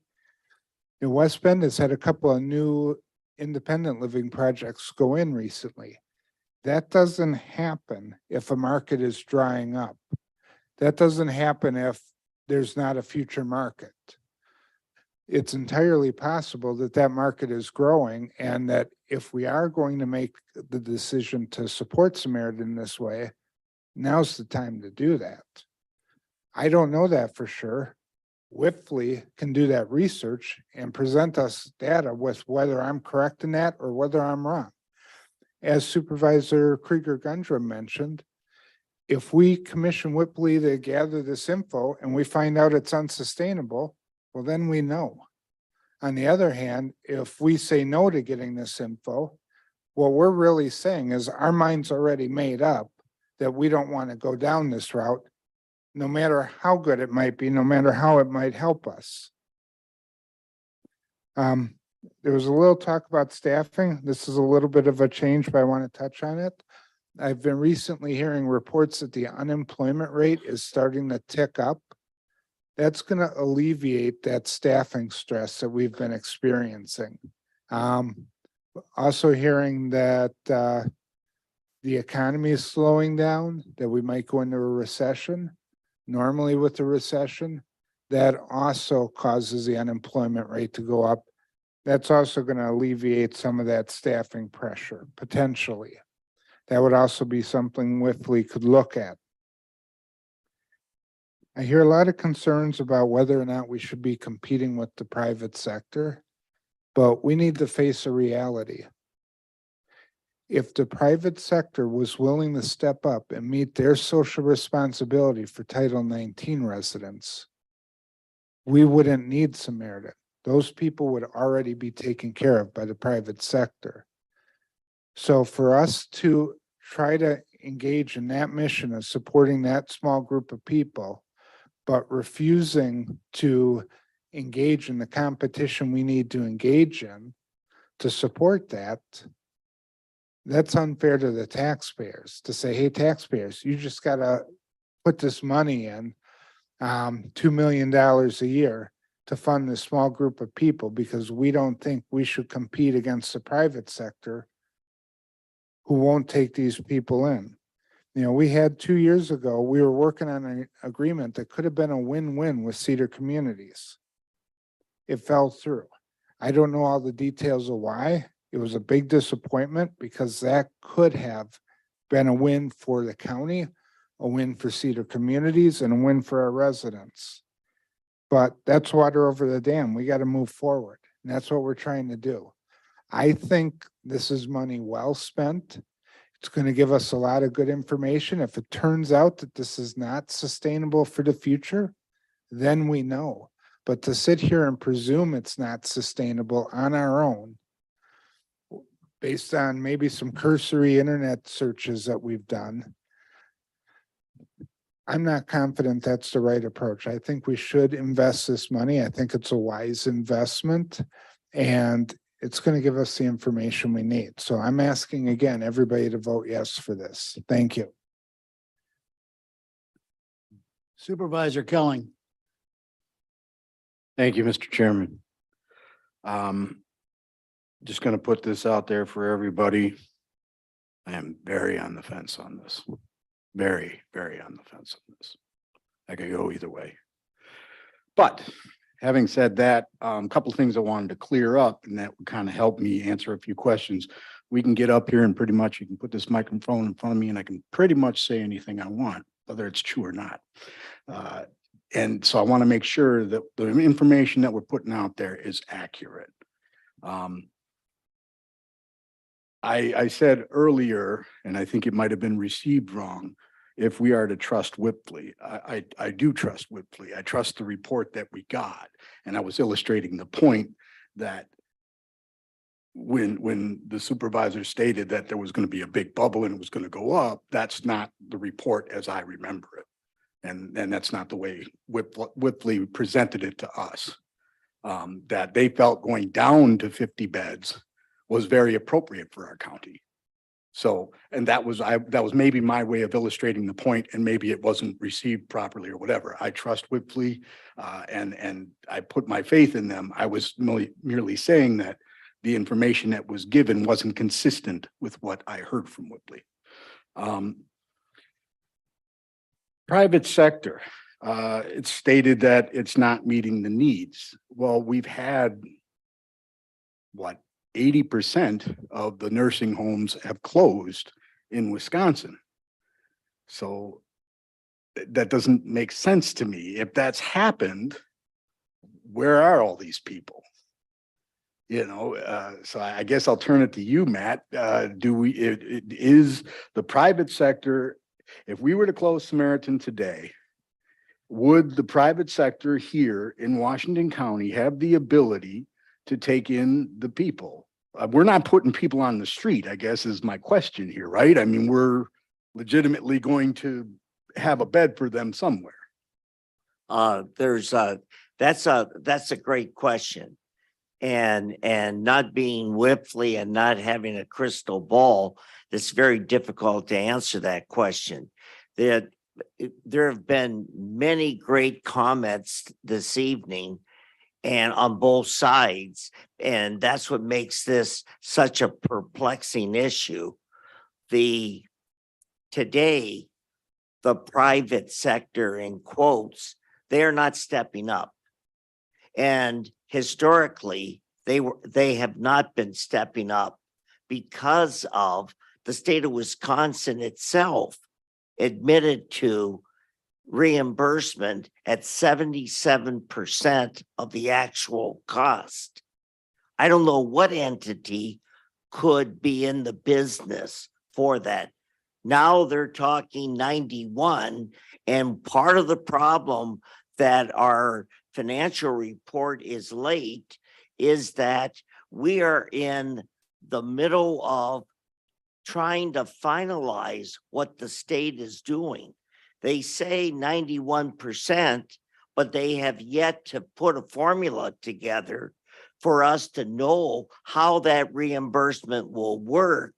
West Bend has had a couple of new independent living projects go in recently. That doesn't happen if a market is drying up. That doesn't happen if there's not a future market. It's entirely possible that that market is growing, and that if we are going to make the decision to support Samaritan this way, now's the time to do that. I don't know that for sure. Whiffley can do that research and present us data with whether I'm correct in that or whether I'm wrong. As Supervisor Krieger-Gundrum mentioned, if we commission Whiffley to gather this info and we find out it's unsustainable, well, then we know. On the other hand, if we say no to getting this info, what we're really saying is our mind's already made up that we don't want to go down this route, no matter how good it might be, no matter how it might help us. There was a little talk about staffing. This is a little bit of a change, but I want to touch on it. I've been recently hearing reports that the unemployment rate is starting to tick up. That's going to alleviate that staffing stress that we've been experiencing. Also hearing that the economy is slowing down, that we might go into a recession. Normally with a recession, that also causes the unemployment rate to go up. That's also going to alleviate some of that staffing pressure, potentially. That would also be something Whiffley could look at. I hear a lot of concerns about whether or not we should be competing with the private sector, but we need to face a reality. If the private sector was willing to step up and meet their social responsibility for Title 19 residents, we wouldn't need Samaritan. Those people would already be taken care of by the private sector. So for us to try to engage in that mission of supporting that small group of people, but refusing to engage in the competition we need to engage in to support that, that's unfair to the taxpayers to say, hey, taxpayers, you just got to put this money in, $2 million a year to fund this small group of people because we don't think we should compete against the private sector who won't take these people in. We had 2 years ago, we were working on an agreement that could have been a win-win with Cedar Communities. It fell through. I don't know all the details of why. It was a big disappointment because that could have been a win for the county, a win for Cedar Communities, and a win for our residents. But that's water over the dam. We got to move forward. And that's what we're trying to do. I think this is money well spent. It's going to give us a lot of good information. If it turns out that this is not sustainable for the future, then we know. But to sit here and presume it's not sustainable on our own, based on maybe some cursory internet searches that we've done, I'm not confident that's the right approach. I think we should invest this money. I think it's a wise investment, and it's going to give us the information we need. So I'm asking again, everybody to vote yes for this. Thank you. Supervisor Kelling. Thank you, Mr. Chairman. Just going to put this out there for everybody. I am very on the fence on this. Very, very on the fence on this. I could go either way. But having said that, a couple of things I wanted to clear up, and that would kind of help me answer a few questions. We can get up here and pretty much you can put this microphone in front of me and I can pretty much say anything I want, whether it's true or not. And so I want to make sure that the information that we're putting out there is accurate. I said earlier, and I think it might have been received wrong, if we are to trust Whipley. I do trust Whipley. I trust the report that we got. And I was illustrating the point that when the supervisor stated that there was going to be a big bubble and it was going to go up, that's not the report as I remember it. And that's not the way Whipley presented it to us. That they felt going down to 50 beds was very appropriate for our county. So, and that was maybe my way of illustrating the point, and maybe it wasn't received properly or whatever. I trust Whipley, and I put my faith in them. I was merely saying that the information that was given wasn't consistent with what I heard from Whipley. Private sector, it's stated that it's not meeting the needs. Well, we've had what, 80% of the nursing homes have closed in Wisconsin. So that doesn't make sense to me. If that's happened, where are all these people? You know, so I guess I'll turn it to you, Matt. Is the private sector, if we were to close Samaritan today, would the private sector here in Washington County have the ability to take in the people? We're not putting people on the street, I guess is my question here, right? I mean, we're legitimately going to have a bed for them somewhere. That's a great question. And not being Whipley and not having a crystal ball, it's very difficult to answer that question. There have been many great comments this evening and on both sides, and that's what makes this such a perplexing issue. Today, the private sector, in quotes, they are not stepping up. And historically, they have not been stepping up because of the state of Wisconsin itself admitted to reimbursement at 77% of the actual cost. I don't know what entity could be in the business for that. Now they're talking 91, and part of the problem that our financial report is late is that we are in the middle of trying to finalize what the state is doing. They say 91%, but they have yet to put a formula together for us to know how that reimbursement will work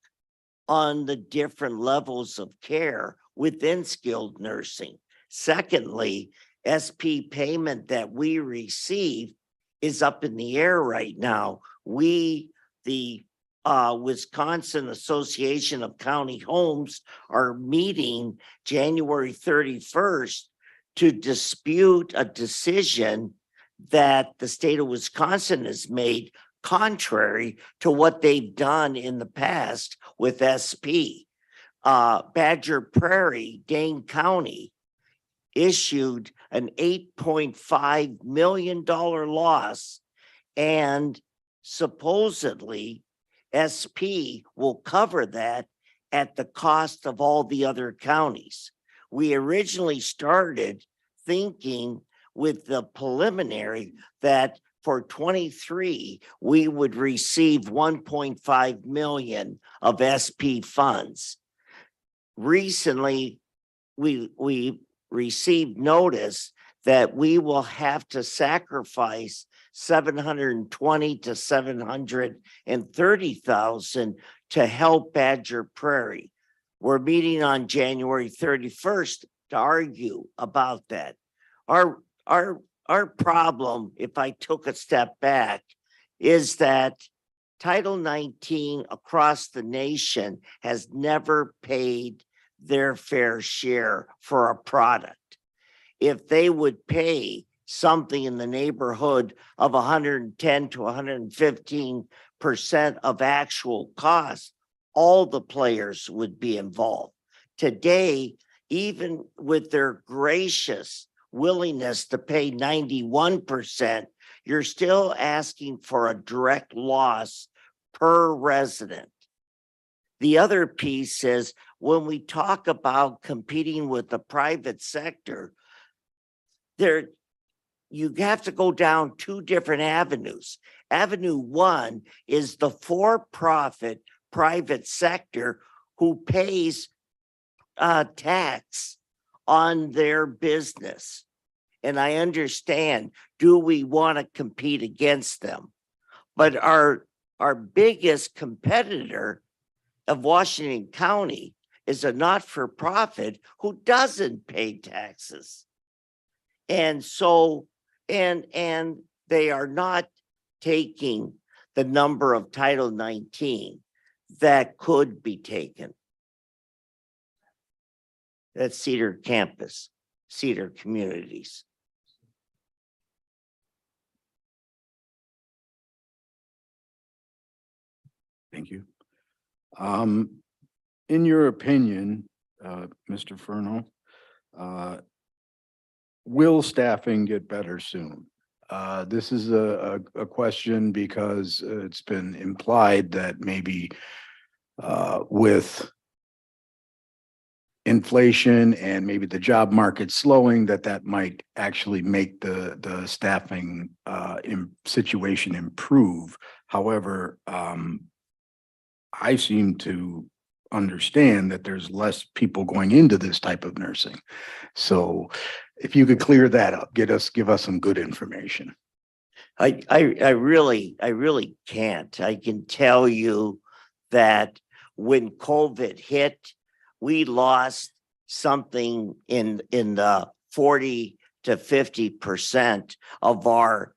on the different levels of care within skilled nursing. Secondly, SP payment that we receive is up in the air right now. The Wisconsin Association of County Homes are meeting January 31st to dispute a decision that the state of Wisconsin has made contrary to what they've done in the past with SP. Badger Prairie, Dane County, issued an $8.5 million loss, and supposedly SP will cover that at the cost of all the other counties. We originally started thinking with the preliminary that for 23, we would receive 1.5 million of SP funds. Recently, we received notice that we will have to sacrifice 720 to 730,000 to help Badger Prairie. We're meeting on January 31st to argue about that. Our problem, if I took a step back, is that Title 19 across the nation has never paid their fair share for a product. If they would pay something in the neighborhood of 110 to 115% of actual cost, all the players would be involved. Today, even with their gracious willingness to pay 91%, you're still asking for a direct loss per resident. The other piece is when we talk about competing with the private sector, there, you have to go down two different avenues. Avenue one is the for-profit private sector who pays tax on their business. And I understand, do we want to compete against them? But our biggest competitor of Washington County is a not-for-profit who doesn't pay taxes. And so, and they are not taking the number of Title 19 that could be taken. That's Cedar Campus, Cedar Communities. Thank you. In your opinion, Mr. Furno, will staffing get better soon? This is a question because it's been implied that maybe with inflation and maybe the job market slowing, that might actually make the staffing situation improve. However, I seem to understand that there's less people going into this type of nursing. So if you could clear that up, give us some good information. I really can't. I can tell you that when COVID hit, we lost something in the 40 to 50% of our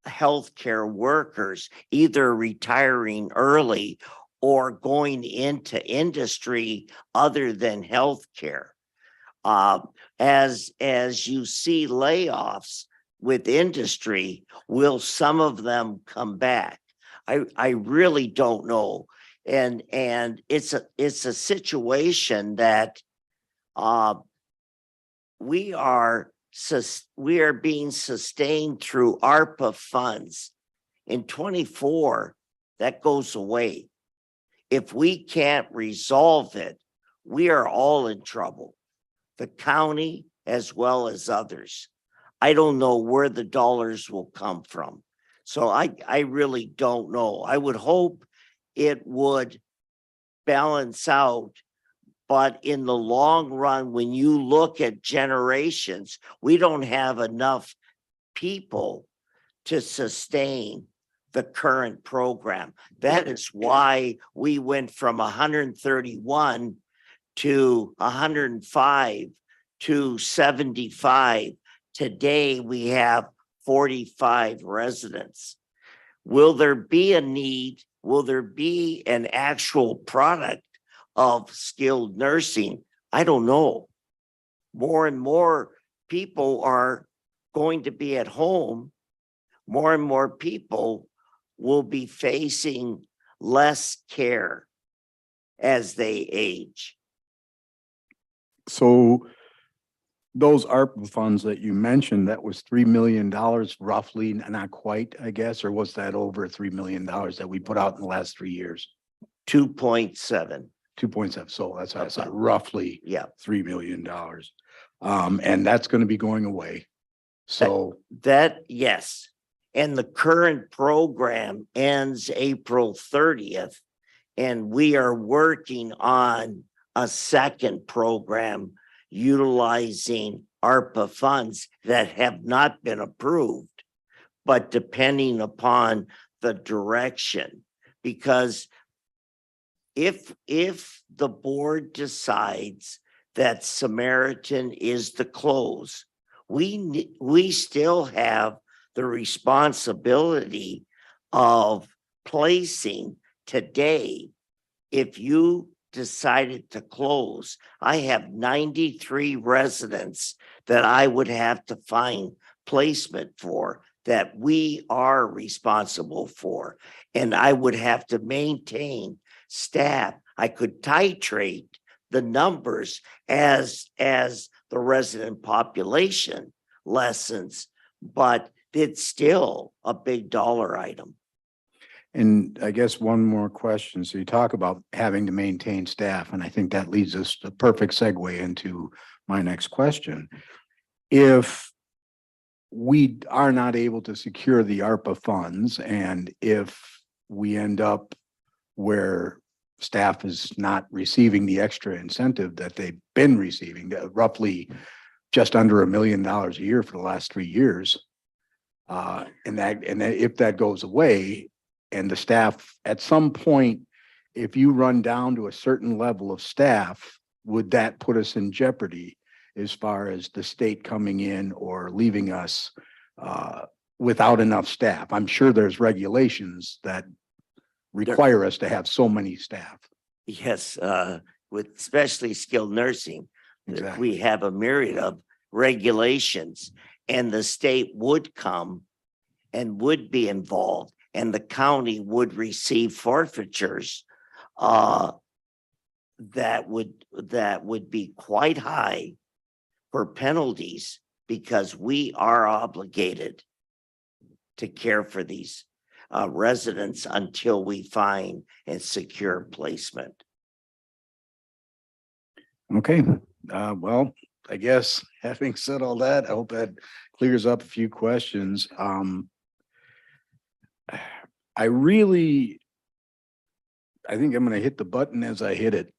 healthcare workers, either retiring early or going into industry other than healthcare. As you see layoffs with industry, will some of them come back? I really don't know. And it's a situation that we are being sustained through ARPA funds. In 24, that goes away. If we can't resolve it, we are all in trouble, the county as well as others. I don't know where the dollars will come from. So I really don't know. I would hope it would balance out. But in the long run, when you look at generations, we don't have enough people to sustain the current program. That is why we went from 131 to 105 to 75. Today we have 45 residents. Will there be a need? Will there be an actual product of skilled nursing? I don't know. More and more people are going to be at home. More and more people will be facing less care as they age. So those ARPA funds that you mentioned, that was $3 million roughly, not quite, I guess, or was that over $3 million that we put out in the last 3 years? 2.7. 2.7. So that's roughly Yeah. $3 million. And that's going to be going away. So That, yes. And the current program ends April 30th. And we are working on a second program utilizing ARPA funds that have not been approved, but depending upon the direction. Because if the board decides that Samaritan is the close, we still have the responsibility of placing today. If you decided to close, I have 93 residents that I would have to find placement for that we are responsible for. And I would have to maintain staff. I could titrate the numbers as the resident population lessens, but it's still a big dollar item. And I guess one more question. So you talk about having to maintain staff, and I think that leads us to perfect segue into my next question. If we are not able to secure the ARPA funds, and if we end up where staff is not receiving the extra incentive that they've been receiving, roughly just under $1 million a year for the last 3 years. And if that goes away and the staff at some point, if you run down to a certain level of staff, would that put us in jeopardy as far as the state coming in or leaving us without enough staff? I'm sure there's regulations that require us to have so many staff. Yes, with especially skilled nursing, Exactly. we have a myriad of regulations, and the state would come and would be involved, and the county would receive forfeitures that would be quite high for penalties, because we are obligated to care for these residents until we find and secure placement. Okay, well, I guess having said all that, I hope that clears up a few questions. I think I'm gonna hit the button as I hit it.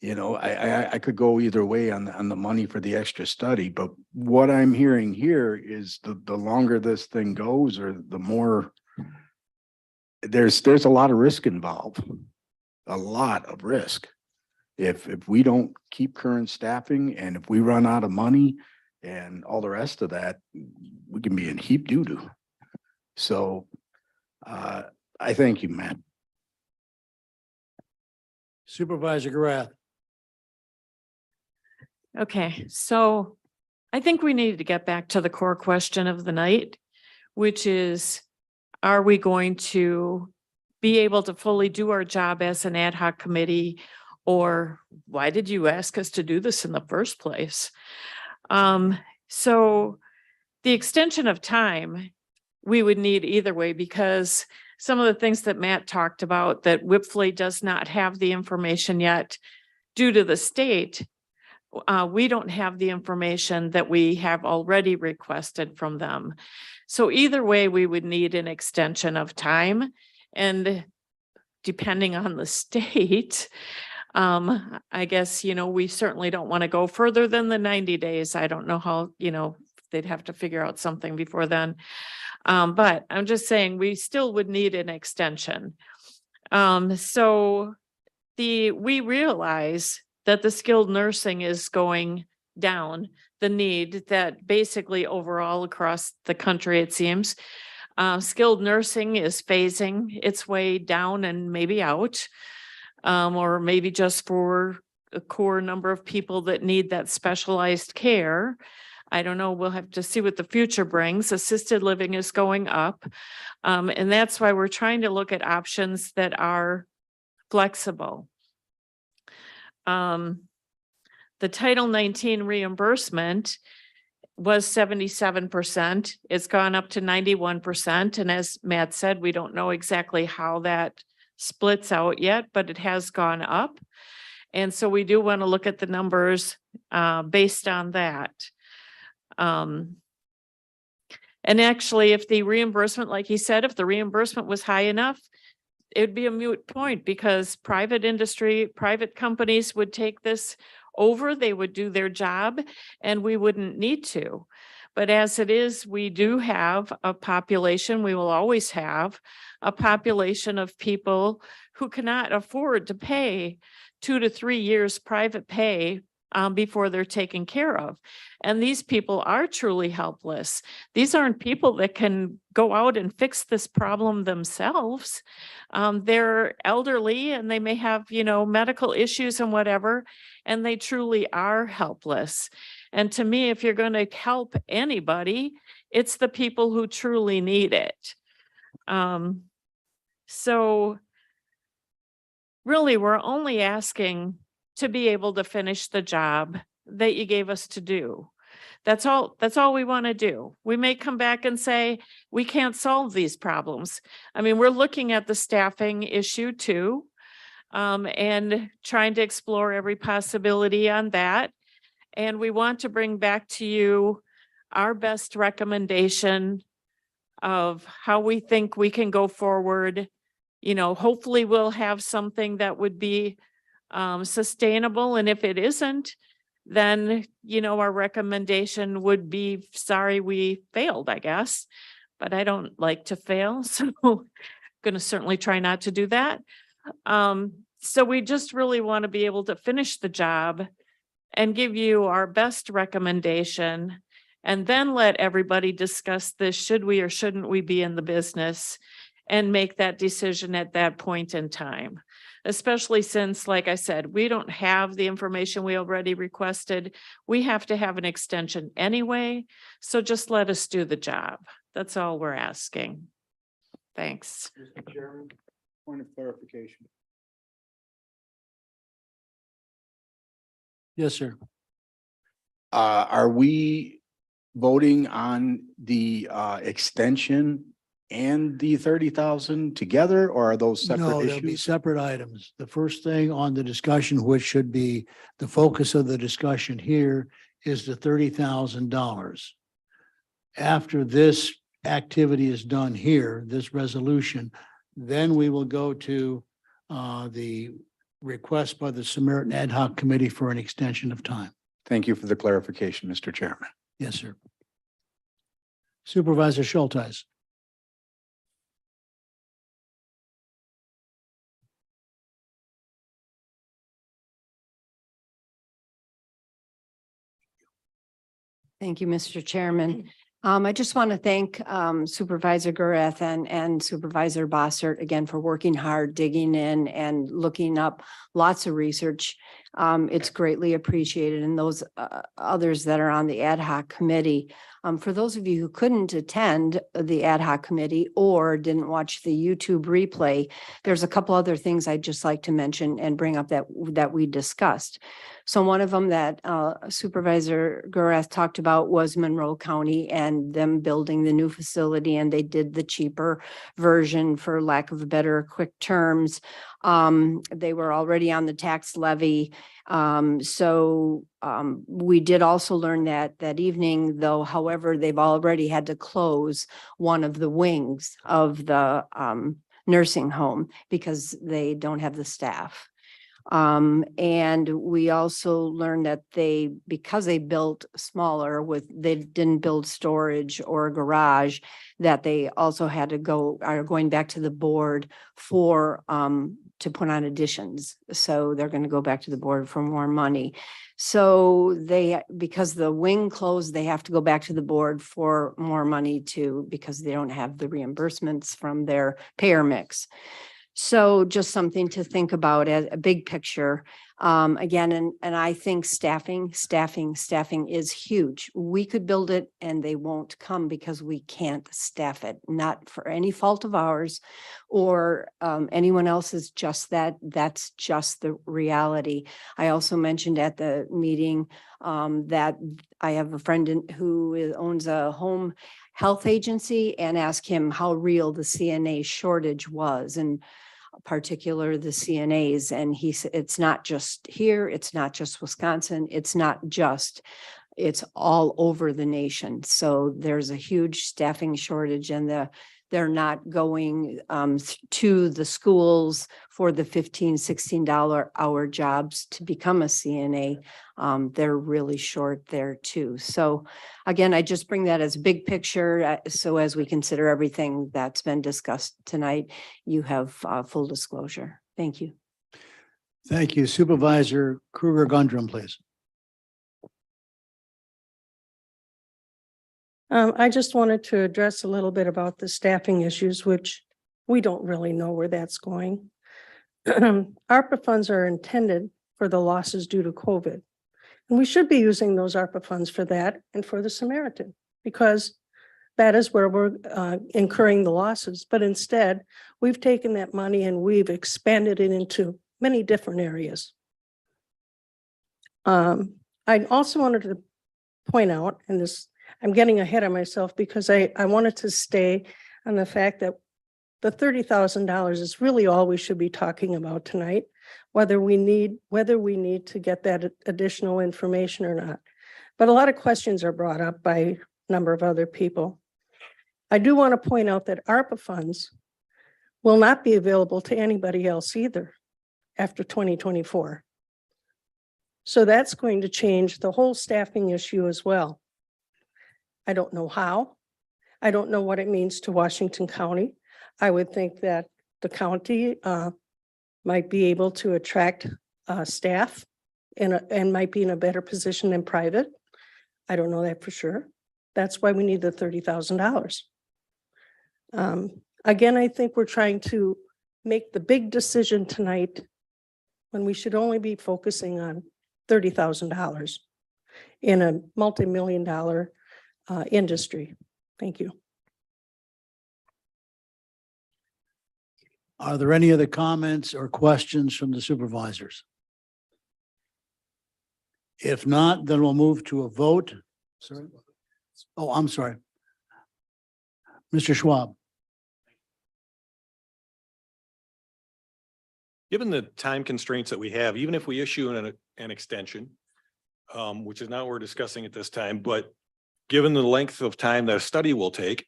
You know, I could go either way on the money for the extra study, but what I'm hearing here is the longer this thing goes, or the more there's a lot of risk involved, a lot of risk. If we don't keep current staffing, and if we run out of money and all the rest of that, we can be in heap doo-doo. So I thank you, Matt. Supervisor Grath. Okay, so I think we need to get back to the core question of the night, which is, are we going to be able to fully do our job as an ad hoc committee? Or why did you ask us to do this in the first place? So the extension of time we would need either way, because some of the things that Matt talked about, that Whipfly does not have the information yet due to the state. We don't have the information that we have already requested from them. So either way, we would need an extension of time, and depending on the state, I guess, we certainly don't want to go further than the 90 days. I don't know how, they'd have to figure out something before then. But I'm just saying we still would need an extension. So we realize that the skilled nursing is going down, the need that basically overall across the country, it seems, skilled nursing is phasing its way down and maybe out, or maybe just for a core number of people that need that specialized care. I don't know. We'll have to see what the future brings. Assisted living is going up. And that's why we're trying to look at options that are flexible. The Title 19 reimbursement was 77%. It's gone up to 91%. And as Matt said, we don't know exactly how that splits out yet, but it has gone up. And so we do want to look at the numbers based on that. And actually, if the reimbursement, like he said, if the reimbursement was high enough, it'd be a moot point, because private industry, private companies would take this over, they would do their job, and we wouldn't need to. But as it is, we do have a population, we will always have a population of people who cannot afford to pay 2 to 3 years private pay before they're taken care of. And these people are truly helpless. These aren't people that can go out and fix this problem themselves. They're elderly and they may have, medical issues and whatever, and they truly are helpless. And to me, if you're going to help anybody, it's the people who truly need it. So really, we're only asking to be able to finish the job that you gave us to do. That's all we want to do. We may come back and say, we can't solve these problems. I mean, we're looking at the staffing issue too, and trying to explore every possibility on that. And we want to bring back to you our best recommendation of how we think we can go forward. You know, hopefully we'll have something that would be sustainable. And if it isn't, then, you know, our recommendation would be, sorry, we failed, I guess. But I don't like to fail, so going to certainly try not to do that. So we just really want to be able to finish the job and give you our best recommendation, and then let everybody discuss this, should we or shouldn't we be in the business, and make that decision at that point in time. Especially since, like I said, we don't have the information we already requested. We have to have an extension anyway, so just let us do the job. That's all we're asking. Thanks. Mr. Chairman, point of clarification. Yes, sir. Are we voting on the extension and the 30,000 together, or are those No, separate they'll be issues? separate items. The first thing on the discussion, which should be the focus of the discussion here, is the $30,000. After this activity is done here, this resolution, then we will go to the request by the Samaritan Ad Hoc Committee for an extension of time. Thank you for the clarification, Mr. Chairman. Yes, sir. Supervisor Schulteis. Thank you, Mr. Chairman. I just want to thank Supervisor Gurath and Supervisor Bossert again for working hard, digging in and looking up lots of research. It's greatly appreciated, and those others that are on the ad hoc committee. For those of you who couldn't attend the ad hoc committee or didn't watch the YouTube replay, there's a couple other things I'd just like to mention and bring up that we discussed. So one of them that Supervisor Gurath talked about was Monroe County and them building the new facility, and they did the cheaper version, for lack of better quick terms. They were already on the tax levy. We did also learn that evening, though, however, they've already had to close one of the wings of the nursing home because they don't have the staff. And we also learned that because they built smaller they didn't build storage or a garage, that they also are going back to the board to put on additions. So they're going to go back to the board for more money. So because the wing closed, they have to go back to the board for more money because they don't have the reimbursements from their payer mix. So just something to think about as a big picture. Again, and I think staffing is huge. We could build it and they won't come because we can't staff it, not for any fault of ours or anyone else's, just that's just the reality. I also mentioned at the meeting that I have a friend who owns a home health agency, and asked him how real the CNA shortage was, and particular the CNAs. And he said, it's not just here, it's not just Wisconsin, it's all over the nation. So there's a huge staffing shortage, and they're not going to the schools for the $15, $16 hour jobs to become a CNA. They're really short there too. So again, I just bring that as a big picture. So as we consider everything that's been discussed tonight, you have full disclosure. Thank you. Thank you. Supervisor Kruger Gundrum, please. I just wanted to address a little bit about the staffing issues, which we don't really know where that's going. ARPA funds are intended for the losses due to COVID. And we should be using those ARPA funds for that and for the Samaritan, because that is where we're incurring the losses. But instead, we've taken that money and we've expanded it into many different areas. I also wanted to point out, and this, I'm getting ahead of myself because I wanted to stay on the fact that the $30,000 is really all we should be talking about tonight, whether we need to get that additional information or not. But a lot of questions are brought up by a number of other people. I do want to point out that ARPA funds will not be available to anybody else either after 2024. So that's going to change the whole staffing issue as well. I don't know how. I don't know what it means to Washington County. I would think that the county might be able to attract staff and might be in a better position than private. I don't know that for sure. That's why we need the $30,000. Again, I think we're trying to make the big decision tonight when we should only be focusing on $30,000 in a multi-million-dollar industry. Thank you. Are there any other comments or questions from the supervisors? If not, then we'll move to a vote. Sorry. Oh, I'm sorry. Mr. Schwab. Given the time constraints that we have, even if we issue an extension, which is not what we're discussing at this time, but given the length of time that a study will take,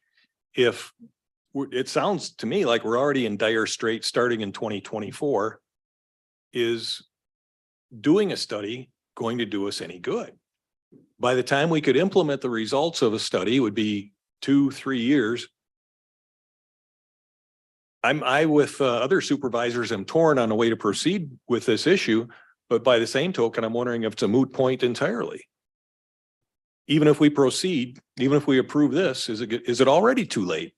it sounds to me like we're already in dire straits starting in 2024. Is doing a study going to do us any good? By the time we could implement the results of a study would be 2-3 years. I with other supervisors am torn on the way to proceed with this issue, but by the same token, I'm wondering if it's a moot point entirely. Even if we proceed, even if we approve this, is it already too late?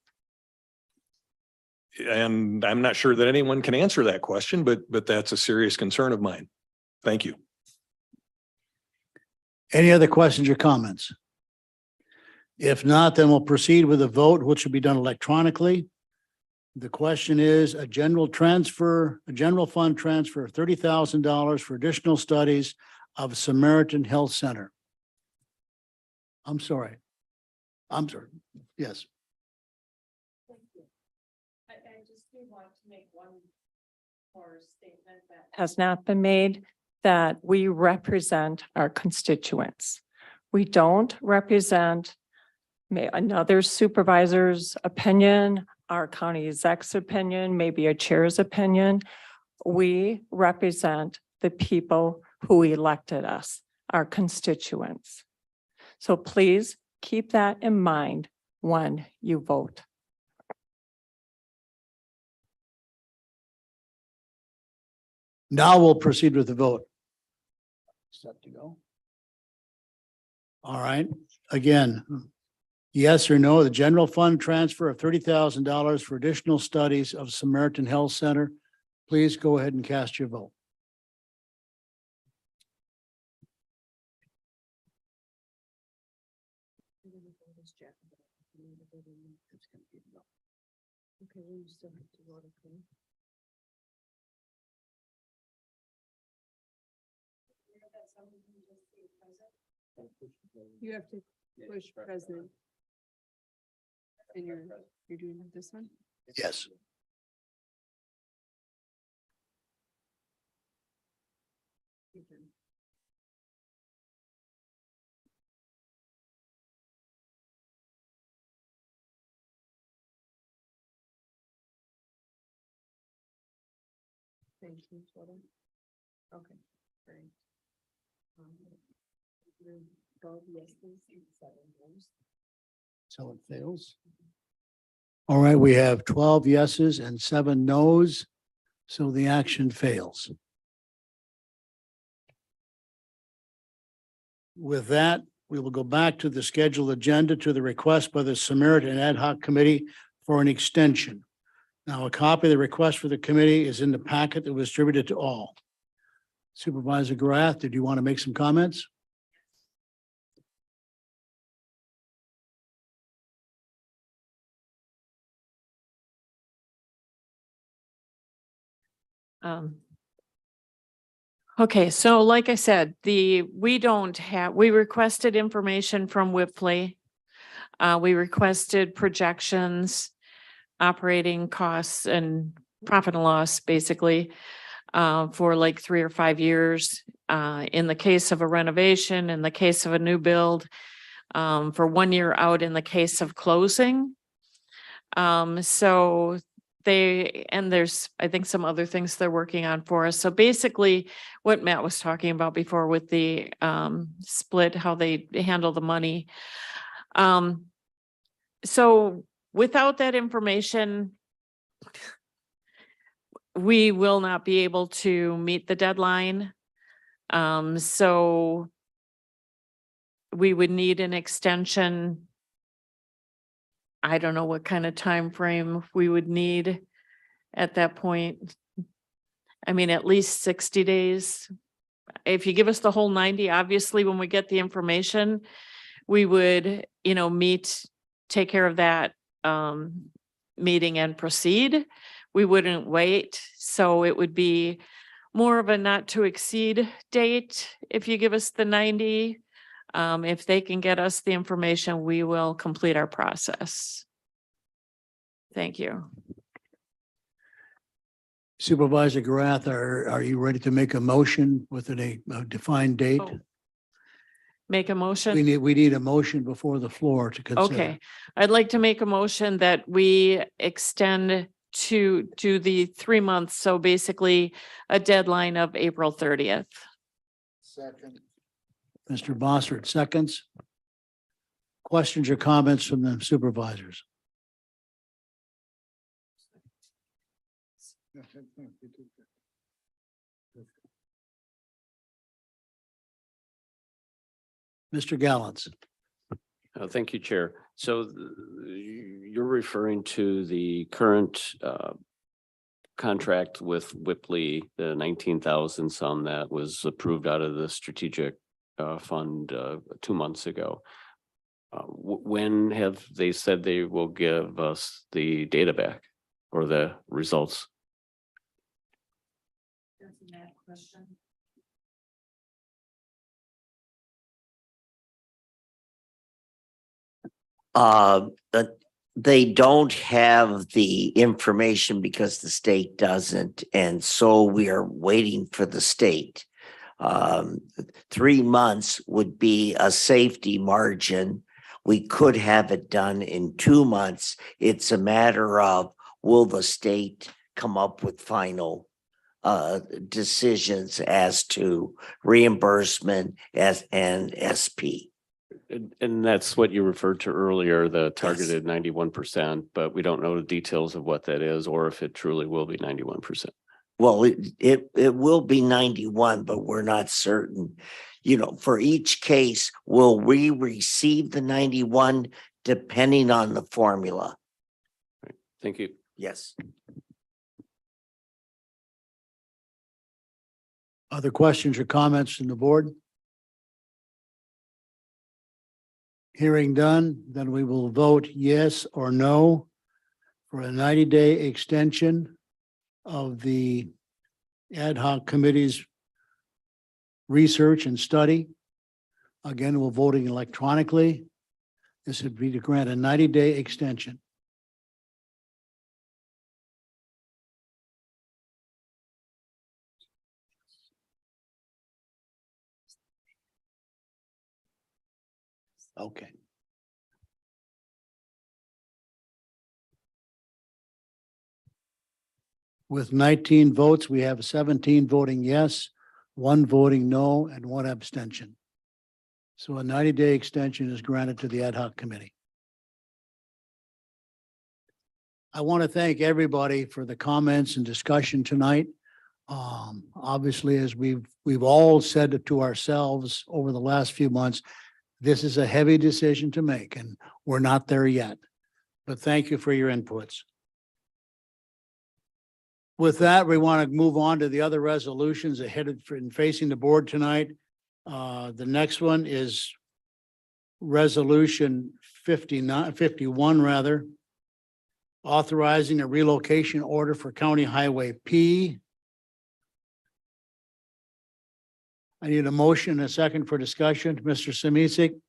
And I'm not sure that anyone can answer that question, but that's a serious concern of mine. Thank you. Any other questions or comments? If not, then we'll proceed with a vote, which will be done electronically. The question is a general fund transfer of $30,000 for additional studies of Samaritan Health Center. I'm sorry. Yes. I just do want to make one more statement that has not been made, that we represent our constituents. We don't represent another supervisor's opinion, our county exec's opinion, maybe a chair's opinion. We represent the people who elected us, our constituents. So please keep that in mind when you vote. Now we'll proceed with the vote. Set to go. All right, again, yes or no, the general fund transfer of $30,000 for additional studies of Samaritan Health Center. Please go ahead and cast your vote. You have to push president. And you're doing this one? Yes. Thank you. Okay, great. 12 yeses and 7 noes. So it fails. All right, we have 12 yeses and 7 noes, so the action fails. With that, we will go back to the scheduled agenda to the request by the Samaritan Ad Hoc Committee for an extension. Now, a copy of the request for the committee is in the packet that was distributed to all. Supervisor Grath, did you want to make some comments? Okay, so like I said, we requested information from Whipley. We requested projections, operating costs and profit and loss, basically, for like 3 or 5 years. In the case of a renovation, in the case of a new build, for 1 year out in the case of closing. So there's, I think, some other things they're working on for us. So basically what Matt was talking about before with the split, how they handle the money. So without that information, we will not be able to meet the deadline. So we would need an extension. I don't know what kind of time frame we would need at that point. I mean, at least 60 days. If you give us the whole 90, obviously, when we get the information, we would, take care of that meeting and proceed. We wouldn't wait. So it would be more of a not to exceed date if you give us the 90. If they can get us the information, we will complete our process. Thank you. Supervisor Garath, are you ready to make a motion with a defined date? Oh, make a motion? We need a motion before the floor to consider. Okay, I'd like to make a motion that we extend to the 3 months. So basically a deadline of April 30th. Second. Mr. Bossert seconds. Questions or comments from the supervisors? Mr. Gallants. Thank you, Chair. So you're referring to the current contract with Whipley, the 19,000 some that was approved out of the strategic fund 2 months ago. When have they said they will give us the data back or the results? They don't have the information because the state doesn't, and so we are waiting for the state. 3 months would be a safety margin. We could have it done in 2 months. It's a matter of, will the state come up with final decisions as to reimbursement and SP. And that's what you referred to earlier, the targeted 91%, but we don't know the details of what that is or if it truly will be 91%. Well, it will be 91, but we're not certain. For each case, will we receive the 91 depending on the formula? Thank you. Yes. Other questions or comments from the board? Hearing done, then we will vote yes or no for a 90-day extension of the ad hoc committee's research and study. Again, we're voting electronically. This would be to grant a 90-day extension. Okay. With 19 votes, we have 17 voting yes, 1 voting no, and 1 abstention. So a 90-day extension is granted to the ad hoc committee. I want to thank everybody for the comments and discussion tonight. Obviously, as we've all said it to ourselves over the last few months, this is a heavy decision to make, and we're not there yet. But thank you for your inputs. With that, we want to move on to the other resolutions ahead of and facing the board tonight. The next one is resolution 51 rather, authorizing a relocation order for County Highway P I need a motion and a second for discussion. Mr. Samisik?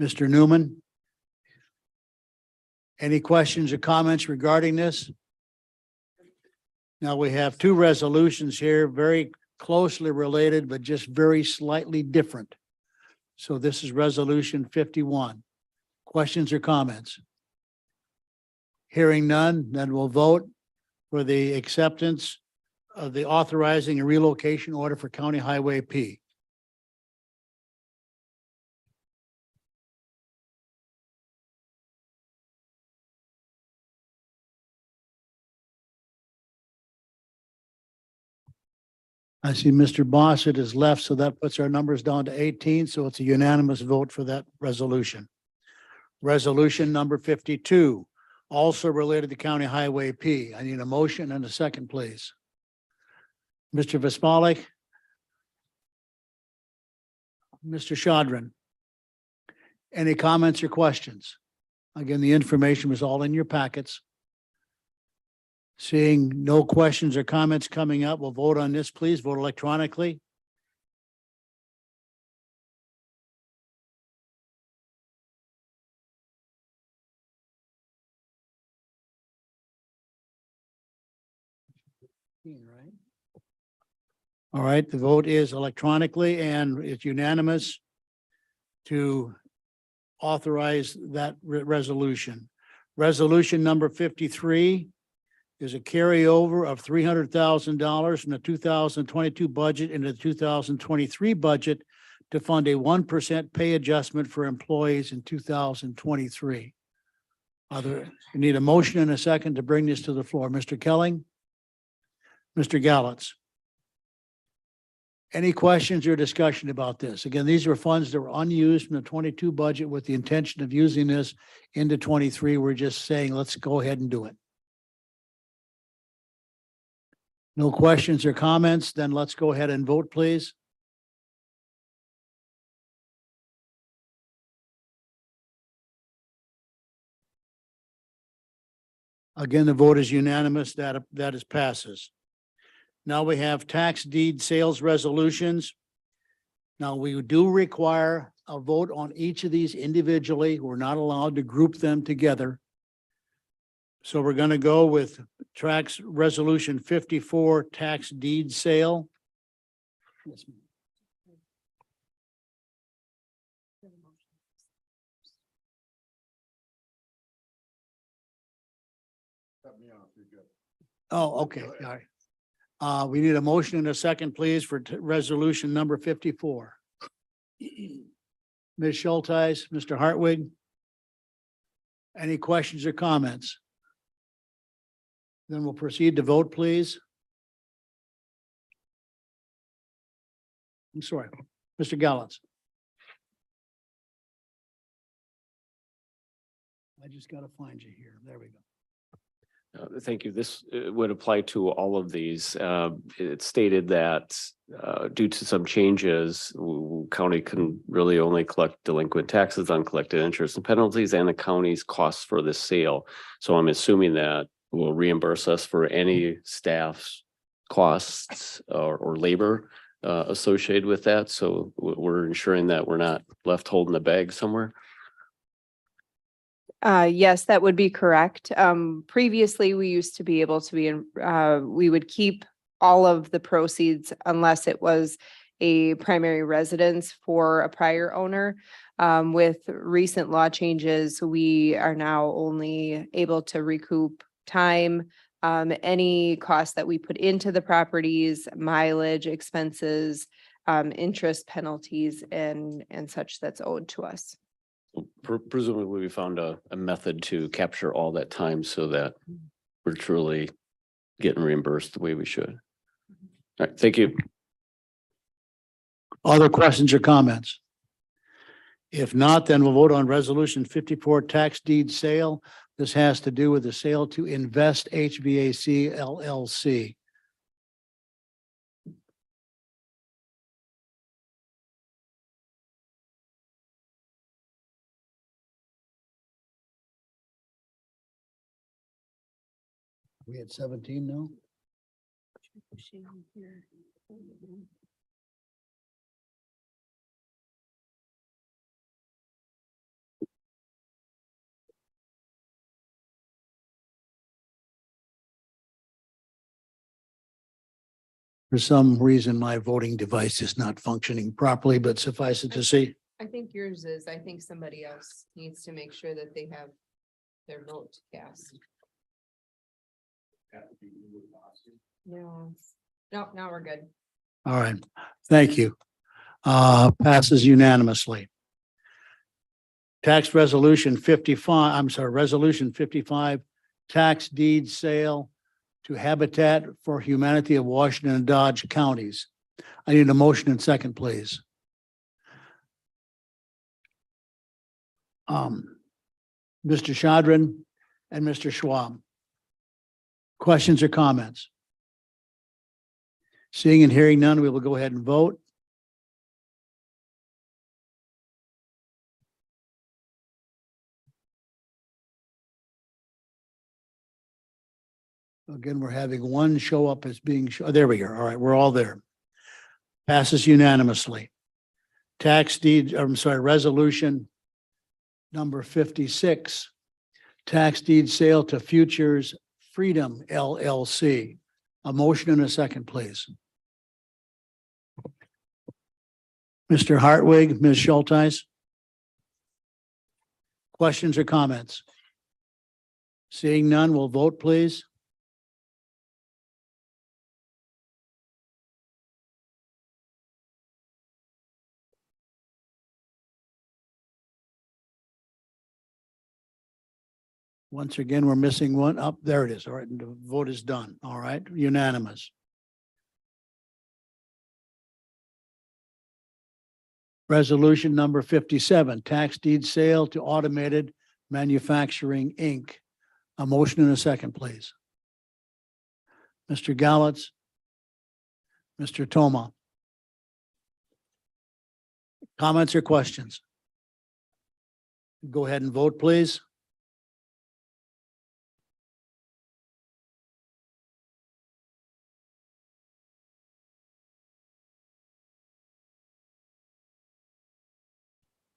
Mr. Newman? Any questions or comments regarding this? Now, we have two resolutions here, very closely related, but just very slightly different. So this is Resolution 51. Questions or comments? Hearing none, then we'll vote for the acceptance of the authorizing a relocation order for County Highway P. I see Mr. Bossett is left, so that puts our numbers down to 18, so it's a unanimous vote for that resolution. Resolution number 52, also related to County Highway P. I need a motion and a second, please. Mr. Vismalik? Mr. Shadran? Any comments or questions? Again, the information was all in your packets. Seeing no questions or comments coming up, we'll vote on this, please. Vote electronically. Right. All right, the vote is electronically and it's unanimous to authorize that resolution. Resolution number 53 is a carryover of $300,000 from the 2022 budget into the 2023 budget to fund a 1% pay adjustment for employees in 2023. You need a motion and a second to bring this to the floor. Mr. Kelling? Mr. Gallitz? Any questions or discussion about this? Again, these are funds that were unused from the 22 budget with the intention of using this into 23. We're just saying, let's go ahead and do it. No questions or comments? Then let's go ahead and vote, please. Again, the vote is unanimous. That is passes. Now we have tax deed sales resolutions. Now, we do require a vote on each of these individually. We're not allowed to group them together. So we're going to go with tax resolution 54, tax deed sale. Oh, okay, all right. We need a motion and a second, please, for resolution number 54. Ms. Schulteis, Mr. Hartwig. Any questions or comments? Then we'll proceed to vote, please. I'm sorry, Mr. Gallantz. I just got to find you here. There we go. Thank you. This would apply to all of these. It stated that due to some changes, county can really only collect delinquent taxes, uncollected interest and penalties, and the county's costs for the sale. So I'm assuming that will reimburse us for any staff's costs or labor associated with that. So we're ensuring that we're not left holding the bag somewhere. Yes, that would be correct. Previously, we used to be able to be in, we would keep all of the proceeds unless it was a primary residence for a prior owner. With recent law changes, we are now only able to recoup time, any costs that we put into the properties, mileage, expenses, interest penalties and such that's owed to us. Presumably we found a method to capture all that time so that we're truly getting reimbursed the way we should. All right, thank you. Other questions or comments? If not, then we'll vote on resolution 54, tax deed sale. This has to do with the sale to Invest HVAC LLC. We had 17 now? For some reason, my voting device is not functioning properly, but suffice it to say, I think yours is. I think somebody else needs to make sure that they have their vote cast. No, no, now we're good. all right, thank you. Passes unanimously. Tax resolution 55, I'm sorry, resolution 55, tax deed sale to Habitat for Humanity of Washington and Dodge counties. I need a motion and second, please. Mr. Shadran and Mr. Schwab. Questions or comments? Seeing and hearing none, we will go ahead and vote. Again, we're having one show up as being, there we go. All right, we're all there. Passes unanimously. Tax deed, I'm sorry, resolution number 56, tax deed sale to Futures Freedom LLC. A motion and a second, please. Mr. Hartwig, Ms. Schulteis. Questions or comments? Seeing none, we'll vote, please. Once again, we're missing one. Up there it is. All right, and the vote is done. All right, unanimous. Resolution number 57, tax deed sale to Automated Manufacturing, Inc. A motion and a second, please. Mr. Galitz, Mr. Toma. Comments or questions? Go ahead and vote, please.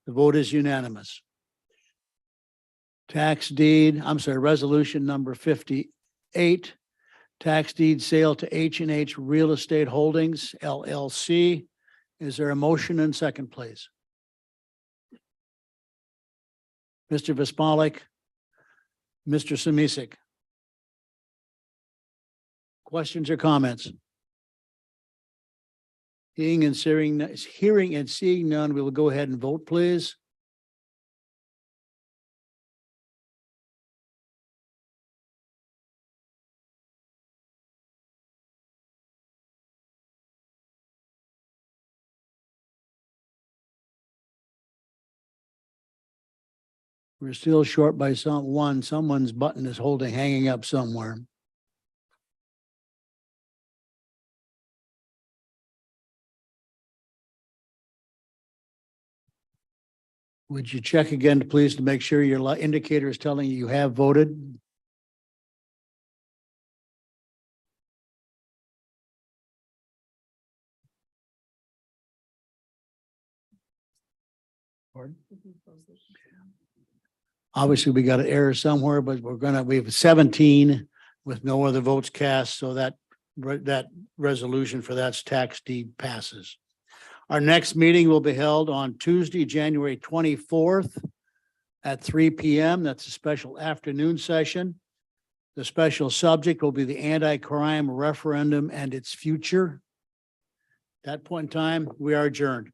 The vote is unanimous. Resolution number 58, tax deed sale to H&H Real Estate Holdings LLC. Is there a motion and second, please? Mr. Vispalik, Mr. Samisek. Questions or comments? Hearing and seeing none, we will go ahead and vote, please. We're still short by someone's button is hanging up somewhere. Would you check again, please, to make sure your indicator is telling you have voted? Pardon? Obviously, we got an error somewhere, but we have 17 with no other votes cast, so that resolution for that's tax deed passes. Our next meeting will be held on Tuesday, January 24th at 3 p.m. That's a special afternoon session. The special subject will be the anti-crime referendum and its future. At that point in time, we are adjourned.